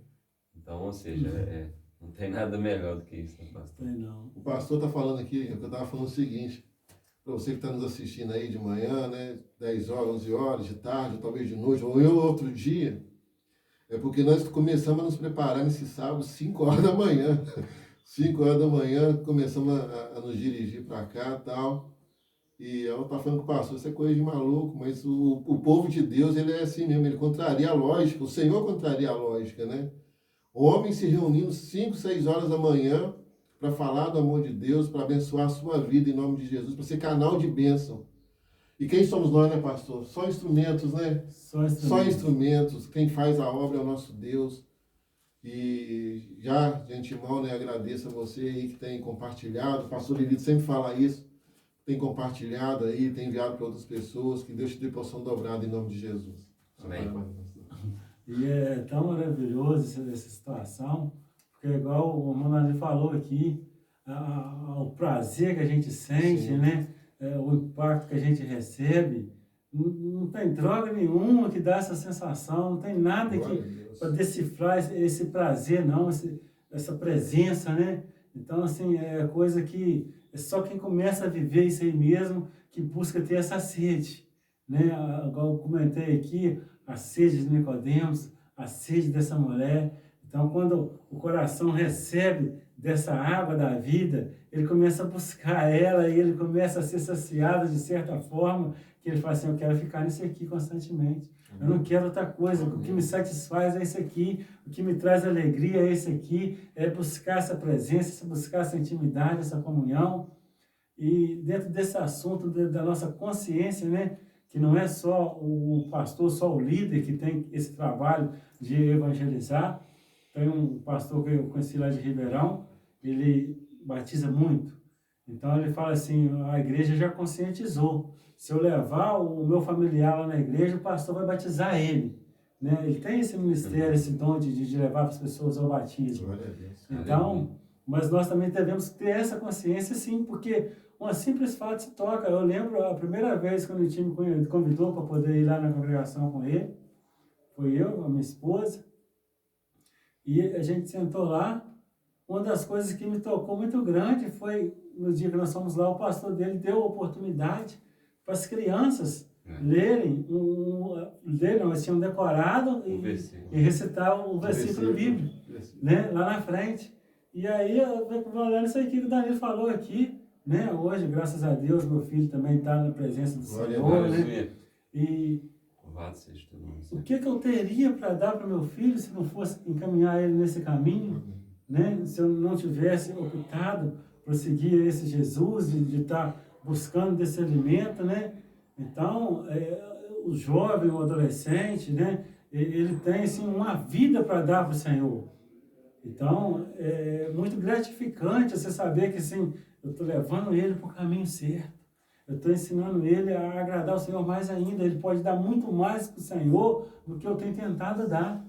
Então, ou seja, não tem nada melhor do que isso, né, pastor? Não. O pastor está falando aqui, eu estava falando o seguinte, para você que está nos assistindo aí de manhã, né? 10 horas, 11 horas, de tarde, ou talvez de noite, ou outro dia, é porque nós começamos a nos preparar nesse sábado, 5 horas da manhã. 5 horas da manhã, começamos a nos dirigir para cá e tal. E eu estava falando com o pastor, isso é coisa de maluco, mas o povo de Deus, ele é assim mesmo, ele contraria a lógica, o Senhor contraria a lógica, né? Homens se reunindo 5, 6 horas da manhã para falar do amor de Deus, para abençoar a sua vida em nome de Jesus, para ser canal de bênção. E quem somos nós, né, pastor? Só instrumentos, né? Só instrumentos. Quem faz a obra é o nosso Deus. E já de antemão, né, agradeço a você aí que tem compartilhado. O pastor Lilito sempre fala isso. Tem compartilhado aí, tem enviado para outras pessoas. Que Deus te dê porção dobrada em nome de Jesus. Amém. E é tão maravilhoso essa situação, porque igual o irmão Ali falou aqui, o prazer que a gente sente, Sim. né? O impacto que a gente recebe, não tem droga nenhuma que dá essa sensação, não tem nada para decifrar esse prazer, não, essa presença, né? Então, assim, é coisa que é só quem começa a viver isso aí mesmo que busca ter essa sede, né? Igual eu comentei aqui, a sede de Nicodemos, a sede dessa mulher. Então, quando o coração recebe dessa água da vida, ele começa a buscar ela e ele começa a ser saciado de certa forma, que ele fala assim, eu quero ficar nisso aqui constantemente. Eu não quero outra coisa, o que me satisfaz é isso aqui, o que me traz alegria é isso aqui, é buscar essa presença, buscar essa intimidade, essa comunhão. E dentro desse assunto da nossa consciência, né, que não é só o pastor, só o líder que tem esse trabalho de evangelizar. Tem um pastor que eu conheci lá de Ribeirão, ele batiza muito. Então ele fala assim, a igreja já conscientizou. Se eu levar o meu familiar lá na igreja, o pastor vai batizar ele. Né? Ele tem esse ministério, esse dom de levar as pessoas ao batismo. Então, mas nós também devemos ter essa consciência, sim, porque uma simples fato se toca. Eu lembro a primeira vez quando o time me convidou para poder ir lá na congregação com ele, foi eu, a minha esposa, e a gente sentou lá. Uma das coisas que me tocou muito grande foi, no dia que nós fomos lá, o pastor dele deu a oportunidade para as crianças lerem, eles tinham decorado e recitar o versículo bíblico, né, lá na frente. E aí, eu vou olhando isso aqui que o Danilo falou aqui, né, hoje, graças a Deus, meu filho também está na presença do Senhor, né, e o que eu teria para dar para meu filho se não fosse encaminhar ele nesse caminho, né, se eu não tivesse optado por seguir esse Jesus, de estar buscando desse alimento, né? Então, o jovem, o adolescente, né, ele tem assim, uma vida para dar para o Senhor. Então, é muito gratificante você saber que assim, eu estou levando ele para o caminho certo. Eu estou ensinando ele a agradar o Senhor mais ainda. Ele pode dar muito mais para o Senhor do que eu tenho tentado dar.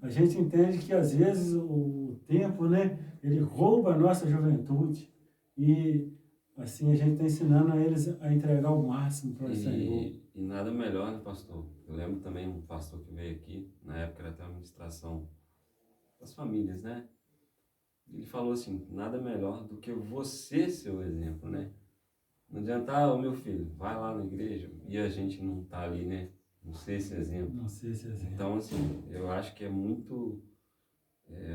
A gente entende que às vezes o tempo, né, ele rouba a nossa juventude. E assim a gente está ensinando a eles a entregar o máximo para o Senhor. E nada melhor, né, pastor? Eu lembro também um pastor que veio aqui, na época era até a administração das famílias, né? Ele falou assim, nada melhor do que você ser o exemplo, né? Não adianta, o meu filho, vai lá na igreja e a gente não tá ali, né? Não sei esse exemplo. Não sei esse exemplo. Então, assim, eu acho que é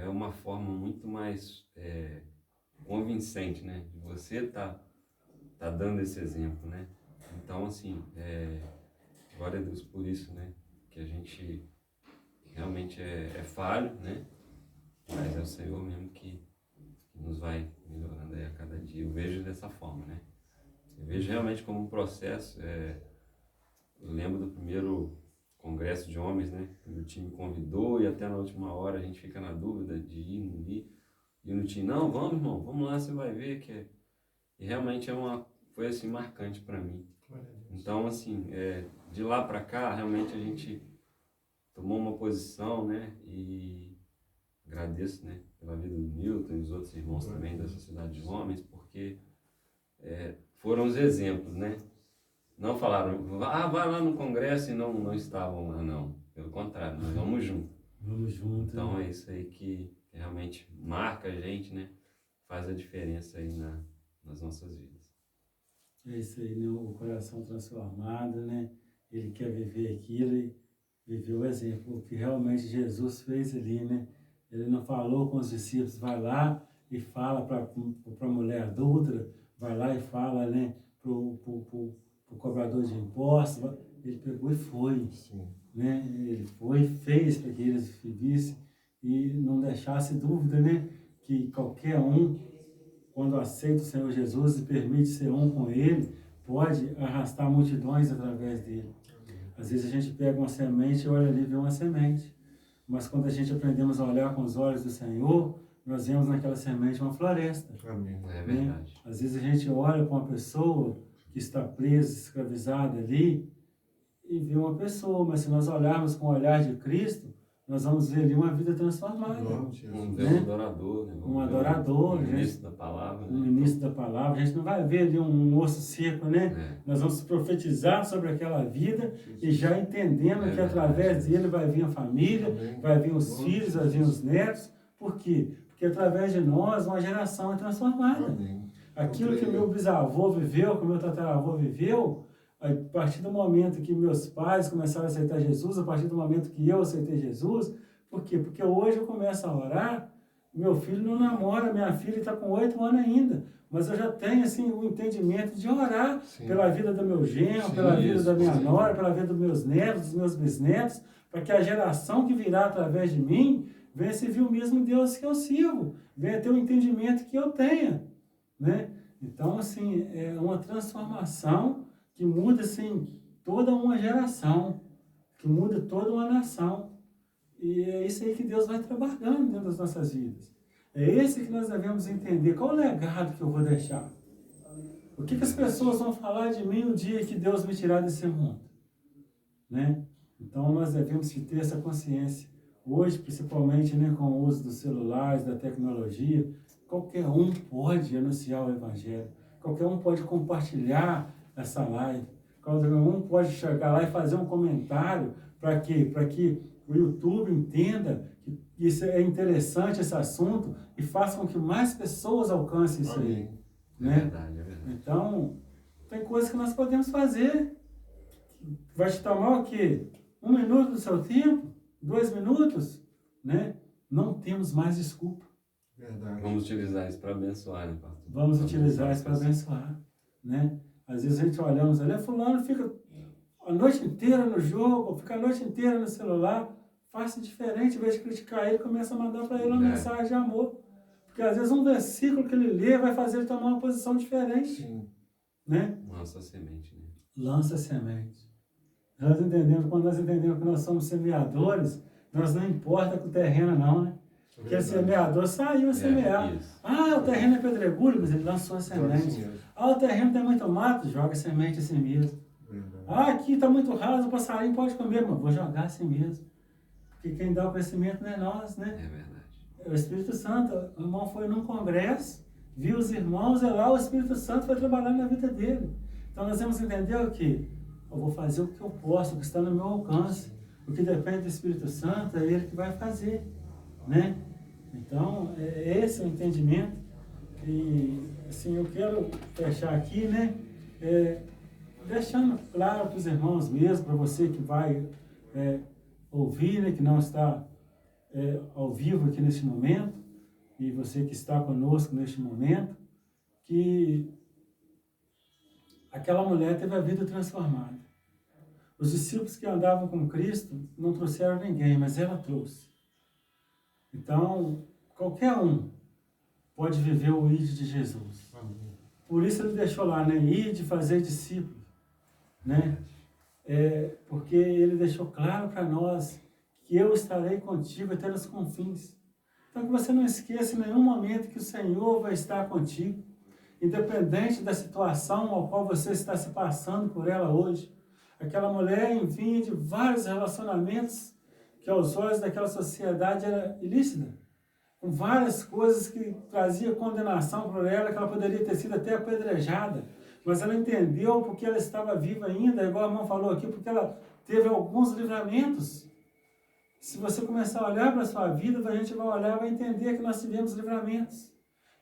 uma forma muito mais convincente, né? De você tá dando esse exemplo, né? Então, assim, glória a Deus por isso, né? Que a gente realmente é falho, né? Mas é o Senhor mesmo que nos vai melhorando aí a cada dia. Eu vejo dessa forma, né? Eu vejo realmente como um processo. Eu lembro do primeiro congresso de homens, né? O time convidou e até na última hora a gente fica na dúvida de ir, não ir. E no time, não, vamos, irmão, vamos lá, você vai ver que E realmente foi assim marcante para mim. Então, assim, de lá para cá, realmente a gente tomou uma posição, né? E agradeço, né, pela vida do Milton e dos outros irmãos também da Sociedade de Homens, porque foram os exemplos, né? Não falaram, vai lá no congresso e não estavam lá, não. Pelo contrário, nós vamos junto. Vamos junto. Então é isso aí que realmente marca a gente, né? Faz a diferença aí nas nossas vidas. É isso aí, né? O coração transformado, né? Ele quer viver aquilo e viver o exemplo, o que realmente Jesus fez ali, né? Ele não falou com os discípulos, vai lá e fala para a mulher adulta, vai lá e fala, né, para o cobrador de impostos. Ele pegou e foi. Sim. Né? Ele foi e fez para que eles vissem e não deixasse dúvida, né, que qualquer um, quando aceita o Senhor Jesus e permite ser um com Ele, pode arrastar multidões através dele. Às vezes a gente pega uma semente e olha ali e vê uma semente. Mas quando a gente aprendemos a olhar com os olhos do Senhor, nós vemos naquela semente uma floresta. Amém. É Né? verdade. Às vezes a gente olha para uma pessoa que está presa, escravizada ali, e vê uma pessoa, mas se nós olharmos com o olhar de Cristo, nós vamos ver ali uma vida transformada. Um Né? Deus adorador, né? Um adorador, Um né? ministro da palavra. No Né? início da palavra, a gente não vai ver ali um osso seco, né? É. Nós vamos profetizar sobre aquela vida e já entendendo É que através verdade. dele vai vir a família, Amém. vai vir os filhos, vai vir os netos. Por quê? Porque através de nós uma geração é transformada. Amém. Aquilo que meu bisavô viveu, que meu tataravô viveu, a partir do momento que meus pais começaram a aceitar Jesus, a partir do momento que eu aceitei Jesus, por quê? Porque hoje eu começo a orar, meu filho não namora, minha filha está com 8 anos ainda, mas eu já tenho assim, o entendimento de orar Sim. pela vida do meu genro, Sim, pela vida isso, da minha sim. nora, pela vida dos meus netos, dos meus bisnetos, para que a geração que virá através de mim venha servir o mesmo Deus que eu sirvo, venha ter o entendimento que eu tenha, né? Então, assim, é uma transformação que muda, assim, toda uma geração, que muda toda uma nação. E é isso aí que Deus vai trabalhando dentro das nossas vidas. É esse que nós devemos entender. Qual o legado que eu vou deixar? O que as pessoas vão falar de mim no dia que Deus me tirar desse mundo? Né? Então, nós devemos ter essa consciência. Hoje, principalmente, né, com o uso dos celulares, da tecnologia, qualquer um pode anunciar o Evangelho. Qualquer um pode compartilhar essa live. Qualquer um pode chegar lá e fazer um comentário. Para quê? Para que o YouTube entenda que isso é interessante, esse assunto, e faça com que mais pessoas alcancem isso aí. Amém. É Né? verdade, é verdade. Então, tem coisas que nós podemos fazer. Vai te tomar o quê? 1 minuto do seu tempo? 2 minutos? Né? Não temos mais desculpa. Verdade. Vamos utilizar isso para abençoar, né, pastor? Vamos utilizar isso para abençoar. Né? Às vezes a gente olhamos ali, fulano fica a noite inteira no jogo, fica a noite inteira no celular. Faça diferente, em vez de criticar ele, começa a mandar para ele uma mensagem de amor. Porque às vezes um versículo que ele lê vai fazer ele tomar uma posição diferente. Sim. Né? Nossa semente, né? Lança semente. Nós entendemos, quando nós entendemos que nós somos semeadores, nós não importa com o terreno não, né? Porque o semeador saiu a semear. Isso. Ah, o terreno é pedregulho, mas ele lançou a Assim semente. mesmo. Ah, o terreno tem muito mato, joga semente assim mesmo. Verdade. Ah, aqui está muito raso, o passarinho pode comer, mas vou jogar assim mesmo. Porque quem dá o crescimento não é nós, É né? verdade. É o Espírito Santo. O irmão foi num congresso, viu os irmãos, e lá o Espírito Santo foi trabalhando na vida dele. Então nós temos que entender o quê? Eu vou fazer o que eu posso, o que está no meu alcance. O que depende do Espírito Santo é ele que vai fazer, né? Então, é esse o entendimento. E, assim, eu quero fechar aqui, né? Deixando claro para os irmãos mesmo, para você que vai ouvir, né? Que não está ao vivo aqui neste momento, e você que está conosco neste momento, que aquela mulher teve a vida transformada. Os discípulos que andavam com Cristo não trouxeram ninguém, mas ela trouxe. Então, qualquer um pode viver o ide de Jesus. Amém. Por isso ele deixou lá, né? Ide fazer discípulos, né? Porque ele deixou claro para nós que eu estarei contigo até nos confins. Então, que você não esqueça em nenhum momento que o Senhor vai estar contigo, independente da situação ao qual você está se passando por ela hoje. Aquela mulher vinha de vários relacionamentos que aos olhos daquela sociedade era ilícita, com várias coisas que trazia condenação para ela, que ela poderia ter sido até apedrejada, mas ela entendeu porque ela estava viva ainda, igual a irmã falou aqui, porque ela teve alguns livramentos. Se você começar a olhar para a sua vida, a gente vai olhar e vai entender que nós tivemos livramentos.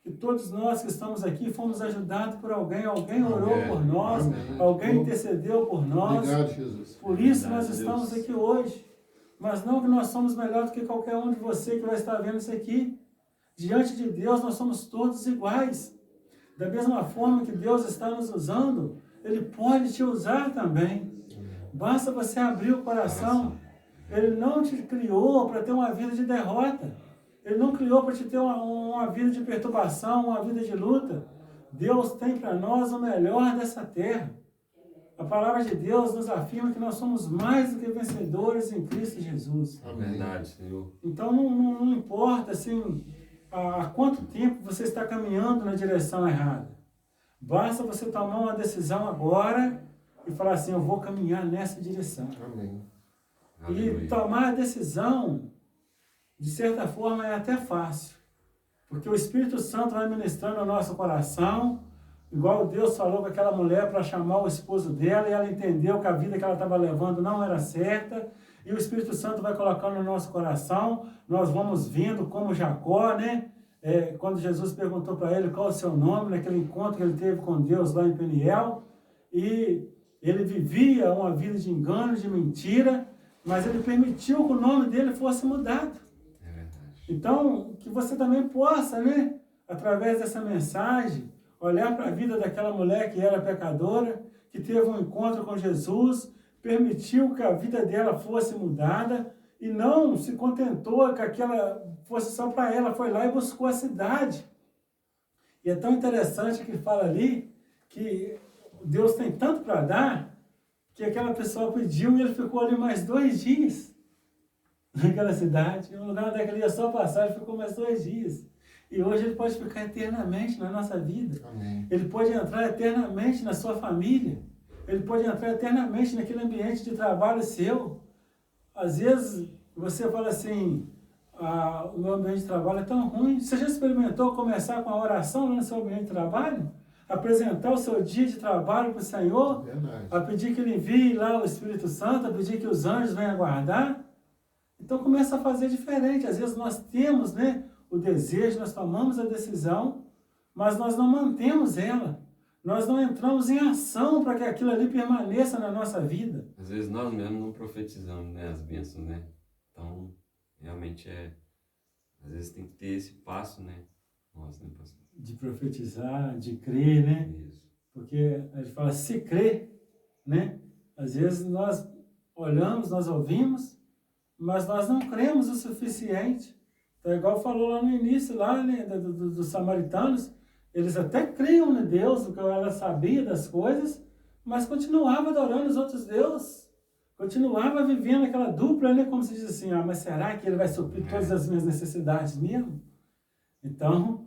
Que todos nós que estamos aqui fomos ajudados por alguém orou por nós, Amém. alguém intercedeu por nós. Obrigado, Jesus. Por isso nós Verdade, estamos Deus. aqui hoje. Mas não que nós somos melhor do que qualquer um de você que vai estar vendo isso aqui. Diante de Deus nós somos todos iguais. Da mesma forma que Deus está nos usando, Ele pode te usar também. Basta você abrir o coração. Ele não te criou para ter uma vida de derrota. Ele não criou para te ter uma vida de perturbação, uma vida de luta. Deus tem para nós o melhor dessa terra. A palavra de Deus nos afirma que nós somos mais do que vencedores em Cristo Jesus. É verdade, Senhor. Então não importa assim, há quanto tempo você está caminhando na direção errada. Basta você tomar uma decisão agora e falar assim, eu vou caminhar nessa direção. Amém. E tomar a decisão, de certa forma, é até fácil. Porque o Espírito Santo vai ministrando ao nosso coração, igual Deus falou com aquela mulher para chamar o esposo dela, e ela entendeu que a vida que ela estava levando não era certa, e o Espírito Santo vai colocando no nosso coração, nós vamos vendo como Jacó, né? Quando Jesus perguntou para ele qual é o seu nome, naquele encontro que ele teve com Deus lá em Peniel, e ele vivia uma vida de engano, de mentira, mas ele permitiu que o nome dele fosse mudado. É verdade. Então, que você também possa, né, através dessa mensagem, olhar para a vida daquela mulher que era pecadora, que teve um encontro com Jesus, permitiu que a vida dela fosse mudada e não se contentou que aquela fosse só para ela, foi lá e buscou a cidade. E é tão interessante que fala ali que Deus tem tanto para dar, que aquela pessoa pediu e ele ficou ali mais 2 dias naquela cidade. No lugar onde ele ia só passar, ele ficou mais 2 dias. E hoje ele pode ficar eternamente na nossa vida. Amém. Ele pode entrar eternamente na sua família. Ele pode entrar eternamente naquele ambiente de trabalho seu. Às vezes você fala assim, o meu ambiente de trabalho é tão ruim. Você já experimentou começar com a oração no seu ambiente de trabalho? Apresentar o seu dia de trabalho para o Senhor? Verdade. A pedir que Ele envie lá o Espírito Santo, a pedir que os anjos venham aguardar? Então começa a fazer diferente. Às vezes nós temos, né, o desejo, nós tomamos a decisão, mas nós não mantemos ela. Nós não entramos em ação para que aquilo ali permaneça na nossa vida. Às vezes nós mesmos não profetizamos, né, as bênçãos, né? Então, realmente às vezes tem que ter esse passo, né? Nós, né, pastor? De profetizar, de crer, né? Isso. Porque a gente fala, se crer, né? Às vezes nós olhamos, nós ouvimos, mas nós não cremos o suficiente. Então, igual falou lá no início, lá, né, dos samaritanos, eles até criam em Deus, porque ela sabia das coisas, mas continuava adorando os outros deuses. Continuava vivendo aquela dupla, né? Como se diz assim, mas será que ele vai suprir todas as minhas necessidades mesmo? Então,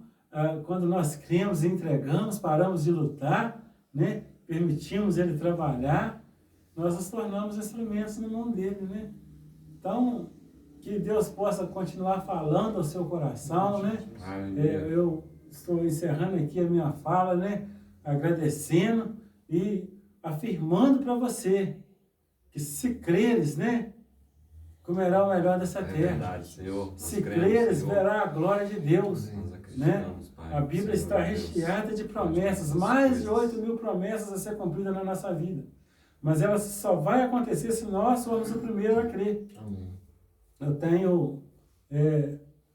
quando nós cremos e entregamos, paramos de lutar, né? Permitimos ele trabalhar, nós nos tornamos instrumentos na mão dele, né? Então, que Deus possa continuar falando ao seu coração, né? Eu estou encerrando aqui a minha fala, né? Agradecendo e afirmando para você que se creres, né? Comerá o melhor dessa terra. Verdade, Senhor. Se creres, verá a glória de Deus. Né? Pai, A Bíblia está recheada de promessas, mais de 8.000 promessas a ser cumpridas na nossa vida. Mas ela só vai acontecer se nós formos o primeiro a crer. Amém. Eu tenho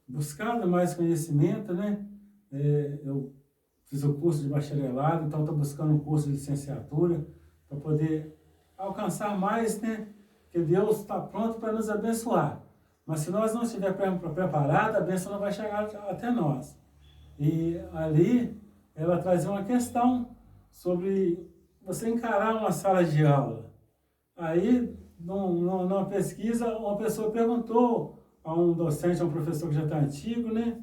buscado mais conhecimento, né? Eu fiz o curso de bacharelado, então estou buscando um curso de licenciatura para poder alcançar mais, né? Porque Deus está pronto para nos abençoar. Mas se nós não estivermos preparados, a bênção não vai chegar até nós. E ali ela trazia uma questão sobre você encarar uma sala de aula. Aí, numa pesquisa, uma pessoa perguntou a um docente, a um professor que já está antigo, né?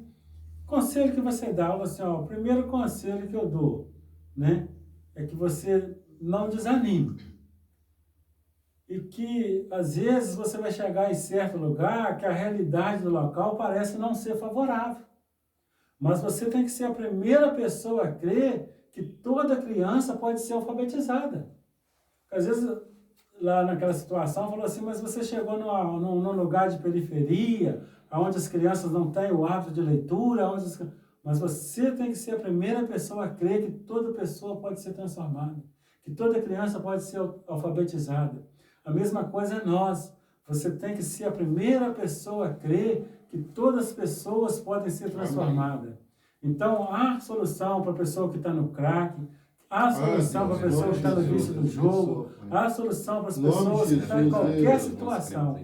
Conselho que você dá? Ela assim, o primeiro conselho que eu dou, né? É que você não desanime. E que, às vezes, você vai chegar em certo lugar que a realidade do local parece não ser favorável. Mas você tem que ser a primeira pessoa a crer que toda criança pode ser alfabetizada. Às vezes, lá naquela situação, falou assim, mas você chegou num lugar de periferia, onde as crianças não têm o hábito de leitura, mas você tem que ser a primeira pessoa a crer que toda pessoa pode ser transformada, que toda criança pode ser alfabetizada. A mesma coisa é nós. Você tem que ser a primeira pessoa a crer que todas as pessoas podem ser transformadas. Então, há solução para a pessoa que está no crack, há solução para a pessoa que está no vício do jogo, há solução para as pessoas que estão em qualquer situação.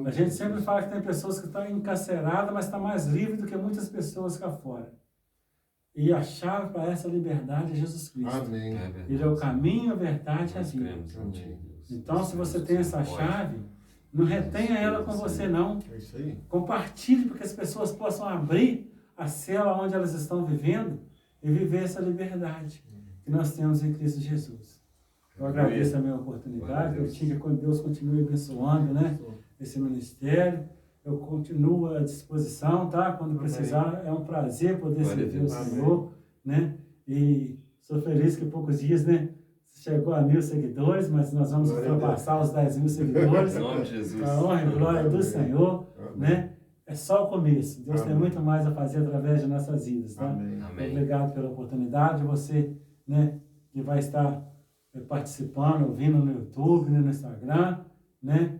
A gente sempre fala que tem pessoas que estão encarceradas, mas estão mais livres do que muitas pessoas cá fora. E a chave para essa liberdade é Jesus Cristo. Amém. Ele é o caminho, a verdade e a Nós vida. cremos em Ti, Deus. Então, Nós se você cremos tem que essa pode. chave, não retenha ela com você, não. É isso aí. Compartilhe para que as pessoas possam abrir a cela onde elas estão vivendo e viver essa liberdade que nós temos em Cristo Jesus. Eu agradeço a minha oportunidade, eu tinha que Deus continue abençoando, né, esse ministério. Eu continuo à disposição, tá? Quando precisar, é um prazer poder servir o Senhor, né? E sou feliz que em poucos dias, né, chegou a 1.000 seguidores, mas nós vamos ultrapassar os 10.000 seguidores. Em nome de Jesus. Para a honra e glória do Senhor, né? É só o começo. Deus tem muito mais a fazer através de nossas vidas, tá? Amém. Amém. Obrigado pela oportunidade. Você, né, que vai estar participando, ouvindo no YouTube, né, no Instagram, né?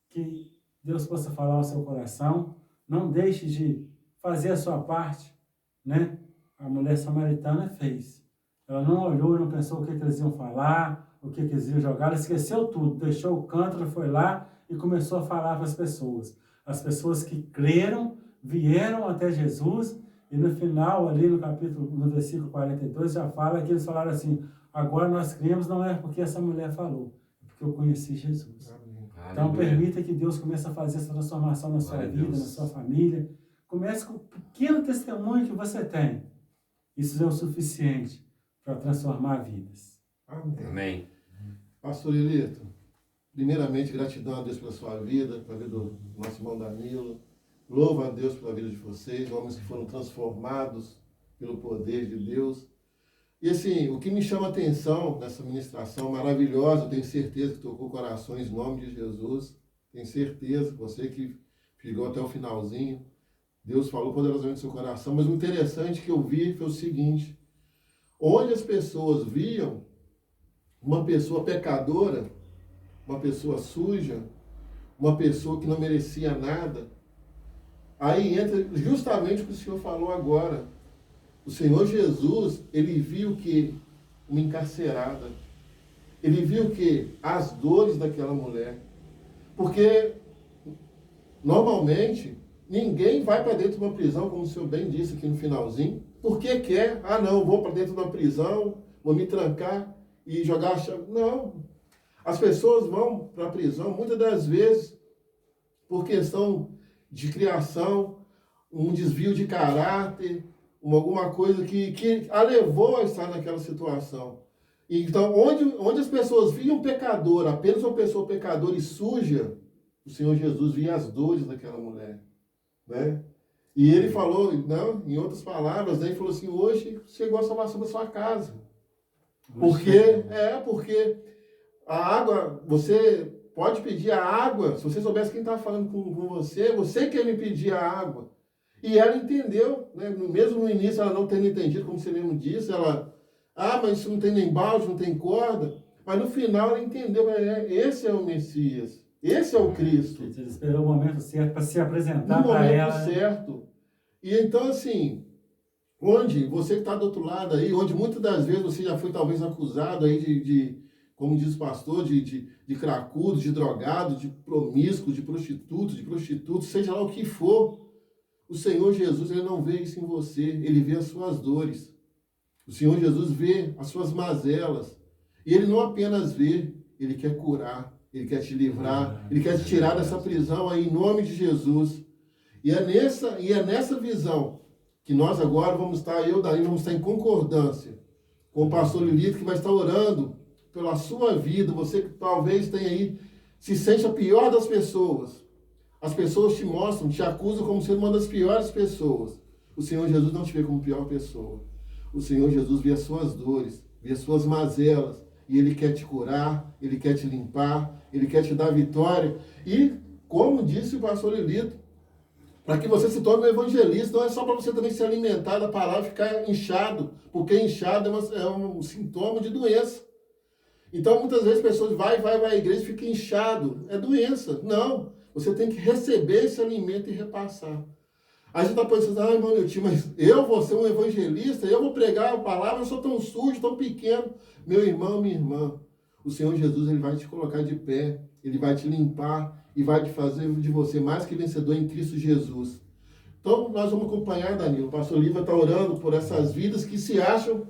Que Deus possa falar ao seu coração. Não deixe de fazer a sua parte, né? A mulher samaritana fez. Ela não olhou e não pensou o que eles iam falar, o que eles iam jogar. Ela esqueceu tudo, deixou o cântaro, foi lá e começou a falar para as pessoas. As pessoas que creram, vieram até Jesus, e no final, ali no capítulo, no versículo 42, já fala que eles falaram assim: agora nós cremos, não é porque essa mulher falou, é porque eu conheci Jesus. Então Aleluia. permita que Deus comece a fazer essa transformação na sua Glória a vida, na Deus. sua família. Comece com o pequeno testemunho que você tem. Isso é o suficiente para transformar vidas. Amém. Amém. Pastor Lilito, primeiramente, gratidão a Deus pela sua vida, pela vida do nosso irmão Danilo. Louvo a Deus pela vida de vocês, homens que foram transformados pelo poder de Deus. E assim, o que me chama a atenção nessa ministração maravilhosa, eu tenho certeza que tocou corações em nome de Jesus. Tenho certeza, você que chegou até o finalzinho, Deus falou poderosamente no seu coração. Mas o interessante que eu vi foi o seguinte: onde as pessoas viam uma pessoa pecadora, uma pessoa suja, uma pessoa que não merecia nada, aí entra justamente o que o Senhor falou agora. O Senhor Jesus, ele viu que uma encarcerada, ele viu que as dores daquela mulher, porque normalmente ninguém vai para dentro de uma prisão, como o senhor bem disse aqui no finalzinho, porque quer, não, vou para dentro de uma prisão, vou me trancar e jogar a chave. Não. As pessoas vão para a prisão, muitas das vezes, por questão de criação, um desvio de caráter, alguma coisa que a levou a estar naquela situação. Então, onde as pessoas viam um pecador, apenas uma pessoa pecadora e suja, o Senhor Jesus via as dores daquela mulher, né? E ele falou, não, em outras palavras, né, ele falou assim: hoje chegou a salvação da sua casa. Porque a água, você pode pedir a água, se você soubesse quem está falando com você quer me pedir a água. E ela entendeu, né? Mesmo no início ela não tendo entendido, como você mesmo disse, ela, mas isso não tem nem balde, não tem corda. Mas no final ela entendeu, esse é o Messias, esse é o Cristo. Ele esperou o momento certo para se apresentar No para momento ela. certo. E então, assim, onde você que está do outro lado aí, onde muitas das vezes você já foi talvez acusado aí de como diz o pastor, de cracudo, de drogado, de promíscuo, de prostituto, seja lá o que for, o Senhor Jesus, ele não vê isso em você, ele vê as suas dores. O Senhor Jesus vê as suas mazelas. E ele não apenas vê, ele quer curar, ele quer te livrar, ele quer te tirar dessa prisão aí em nome de Jesus. E é nessa visão que nós agora vamos estar, eu daí vamos estar em concordância com o pastor Lilito, que vai estar orando pela sua vida. Você que talvez tenha aí, se sente a pior das pessoas. As pessoas te mostram, te acusam como sendo uma das piores pessoas. O Senhor Jesus não te vê como pior pessoa. O Senhor Jesus vê as suas dores, vê as suas mazelas, e Ele quer te curar, Ele quer te limpar, Ele quer te dar vitória. E, como disse o pastor Lilito, para que você se torne um evangelista, não é só para você também se alimentar da palavra e ficar inchado, porque inchado é um sintoma de doença. Então, muitas vezes, pessoas vai à igreja e fica inchado. É doença. Não. Você tem que receber esse alimento e repassar. A gente está pensando, irmão Nilton, mas eu vou ser um evangelista, eu vou pregar a palavra, eu sou tão sujo, tão pequeno. Meu irmão, minha irmã, o Senhor Jesus, ele vai te colocar de pé, ele vai te limpar e vai te fazer de você mais que vencedor em Cristo Jesus. Então, nós vamos acompanhar, Danilo. O pastor Lívia está orando por essas vidas que se acham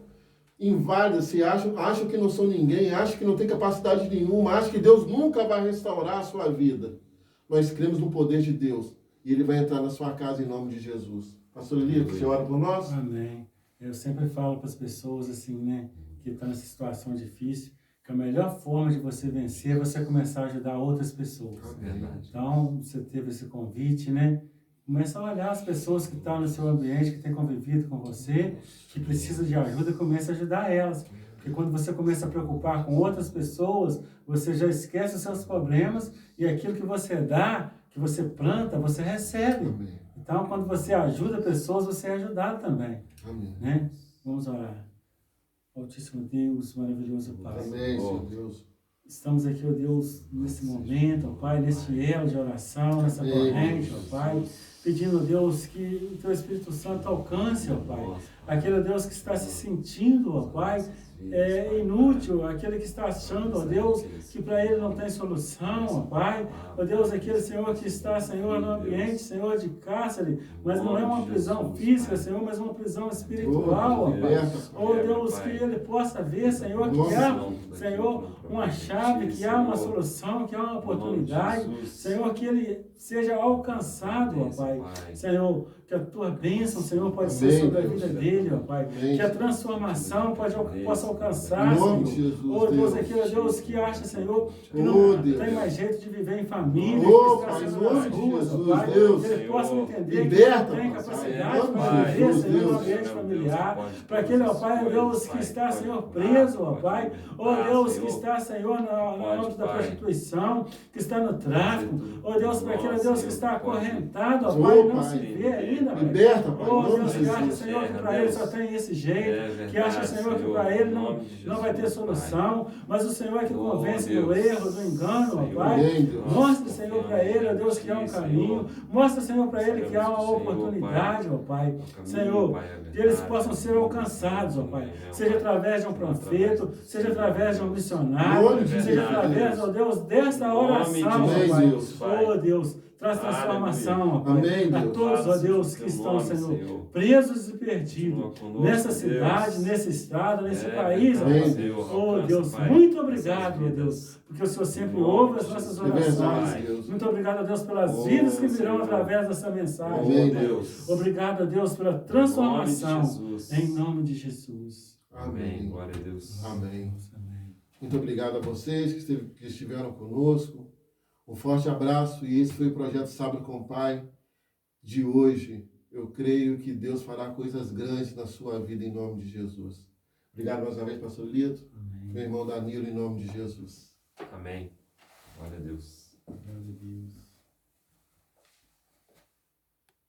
inválidas, acham que não são ninguém, acham que não tem capacidade nenhuma, acham que Deus nunca vai restaurar a sua vida. Nós cremos no poder de Deus e Ele vai entrar na sua casa em nome de Jesus. Pastor Lívia, você ora por nós? Amém. Eu sempre falo para as pessoas assim, né, que estão nessa situação difícil, que a melhor forma de você vencer é você começar a ajudar outras pessoas. Então, você teve esse convite, né? Começa a olhar as pessoas que estão no seu ambiente, que têm convivido com você, que precisam de ajuda, e começa a ajudar elas. Porque quando você começa a preocupar com outras pessoas, você já esquece os seus problemas e aquilo que você dá, que você planta, você recebe. Amém. Então, quando você ajuda pessoas, você é ajudado também. Amém. Né? Vamos orar. Altíssimo Deus, maravilhoso Pai. Amém, Senhor Deus. Estamos aqui, ó Deus, nesse momento, ó Pai, neste elo de oração, nessa corrente, ó Pai, pedindo, ó Deus, que o Teu Espírito Santo alcance, ó Pai, aquele, ó Deus, que está se sentindo, ó Pai, inútil, aquele que está achando, ó Deus, que para ele não tem solução, ó Pai, ó Deus, aquele, Senhor, que está, Senhor, no ambiente, Senhor, de cárcere, mas não é uma prisão física, Senhor, mas uma prisão espiritual, ó Pai, ó Deus, que ele possa ver, Senhor, que há, Senhor, uma chave, que há uma solução, que há uma oportunidade, Senhor, que ele seja alcançado, ó Pai, Senhor, que a Tua bênção, Senhor, pode ser sobre a vida dele, ó Pai, que a transformação possa alcançar, Senhor, ó Deus, aquele Deus que acha, Senhor, que não tem mais jeito de viver em família, que está sendo nas ruas, ó Pai, que ele possa entender que não tem capacidade para viver, Senhor, no ambiente familiar, para aquele, ó Pai, ó Deus, que está, Senhor, preso, ó Pai, ó Deus, que está, Senhor, no âmbito da prostituição, que está no tráfico, ó Deus, para aquele Deus que está acorrentado, ó Pai, não se vê ainda, liberta, Pai, ó Deus, que acha, Senhor, que para ele só tem esse jeito, que acha, Senhor, que para ele não vai ter solução, mas o Senhor é que convence do erro, do engano, ó Pai. Mostra, Senhor, para ele, ó Deus, que há um caminho. Mostra, Senhor, para ele que há uma oportunidade, ó Pai. Senhor, que eles possam ser alcançados, ó Pai. Seja através de um profeta, seja através de um missionário, seja através, ó Deus, desta oração, ó Pai. Ó Deus, traz transformação, ó Pai, a todos, ó Deus, que estão sendo presos e perdidos nessa cidade, nesse estado, nesse país, ó Pai. Oh Deus, muito obrigado, ó Deus, porque o Senhor sempre ouve as nossas orações. Muito obrigado, ó Deus, pelas vidas que virão através dessa mensagem. Obrigado, ó Deus, pela transformação, em nome de Jesus. Amém. Glória a Deus. Amém. Muito obrigado a vocês que estiveram conosco. Um forte abraço, e esse foi o projeto Sábado com o Pai de hoje. Eu creio que Deus fará coisas grandes na sua vida em nome de Jesus. Obrigado mais uma vez, pastor Lito. Meu irmão Danilo, em nome de Jesus. Amém. Glória a Deus.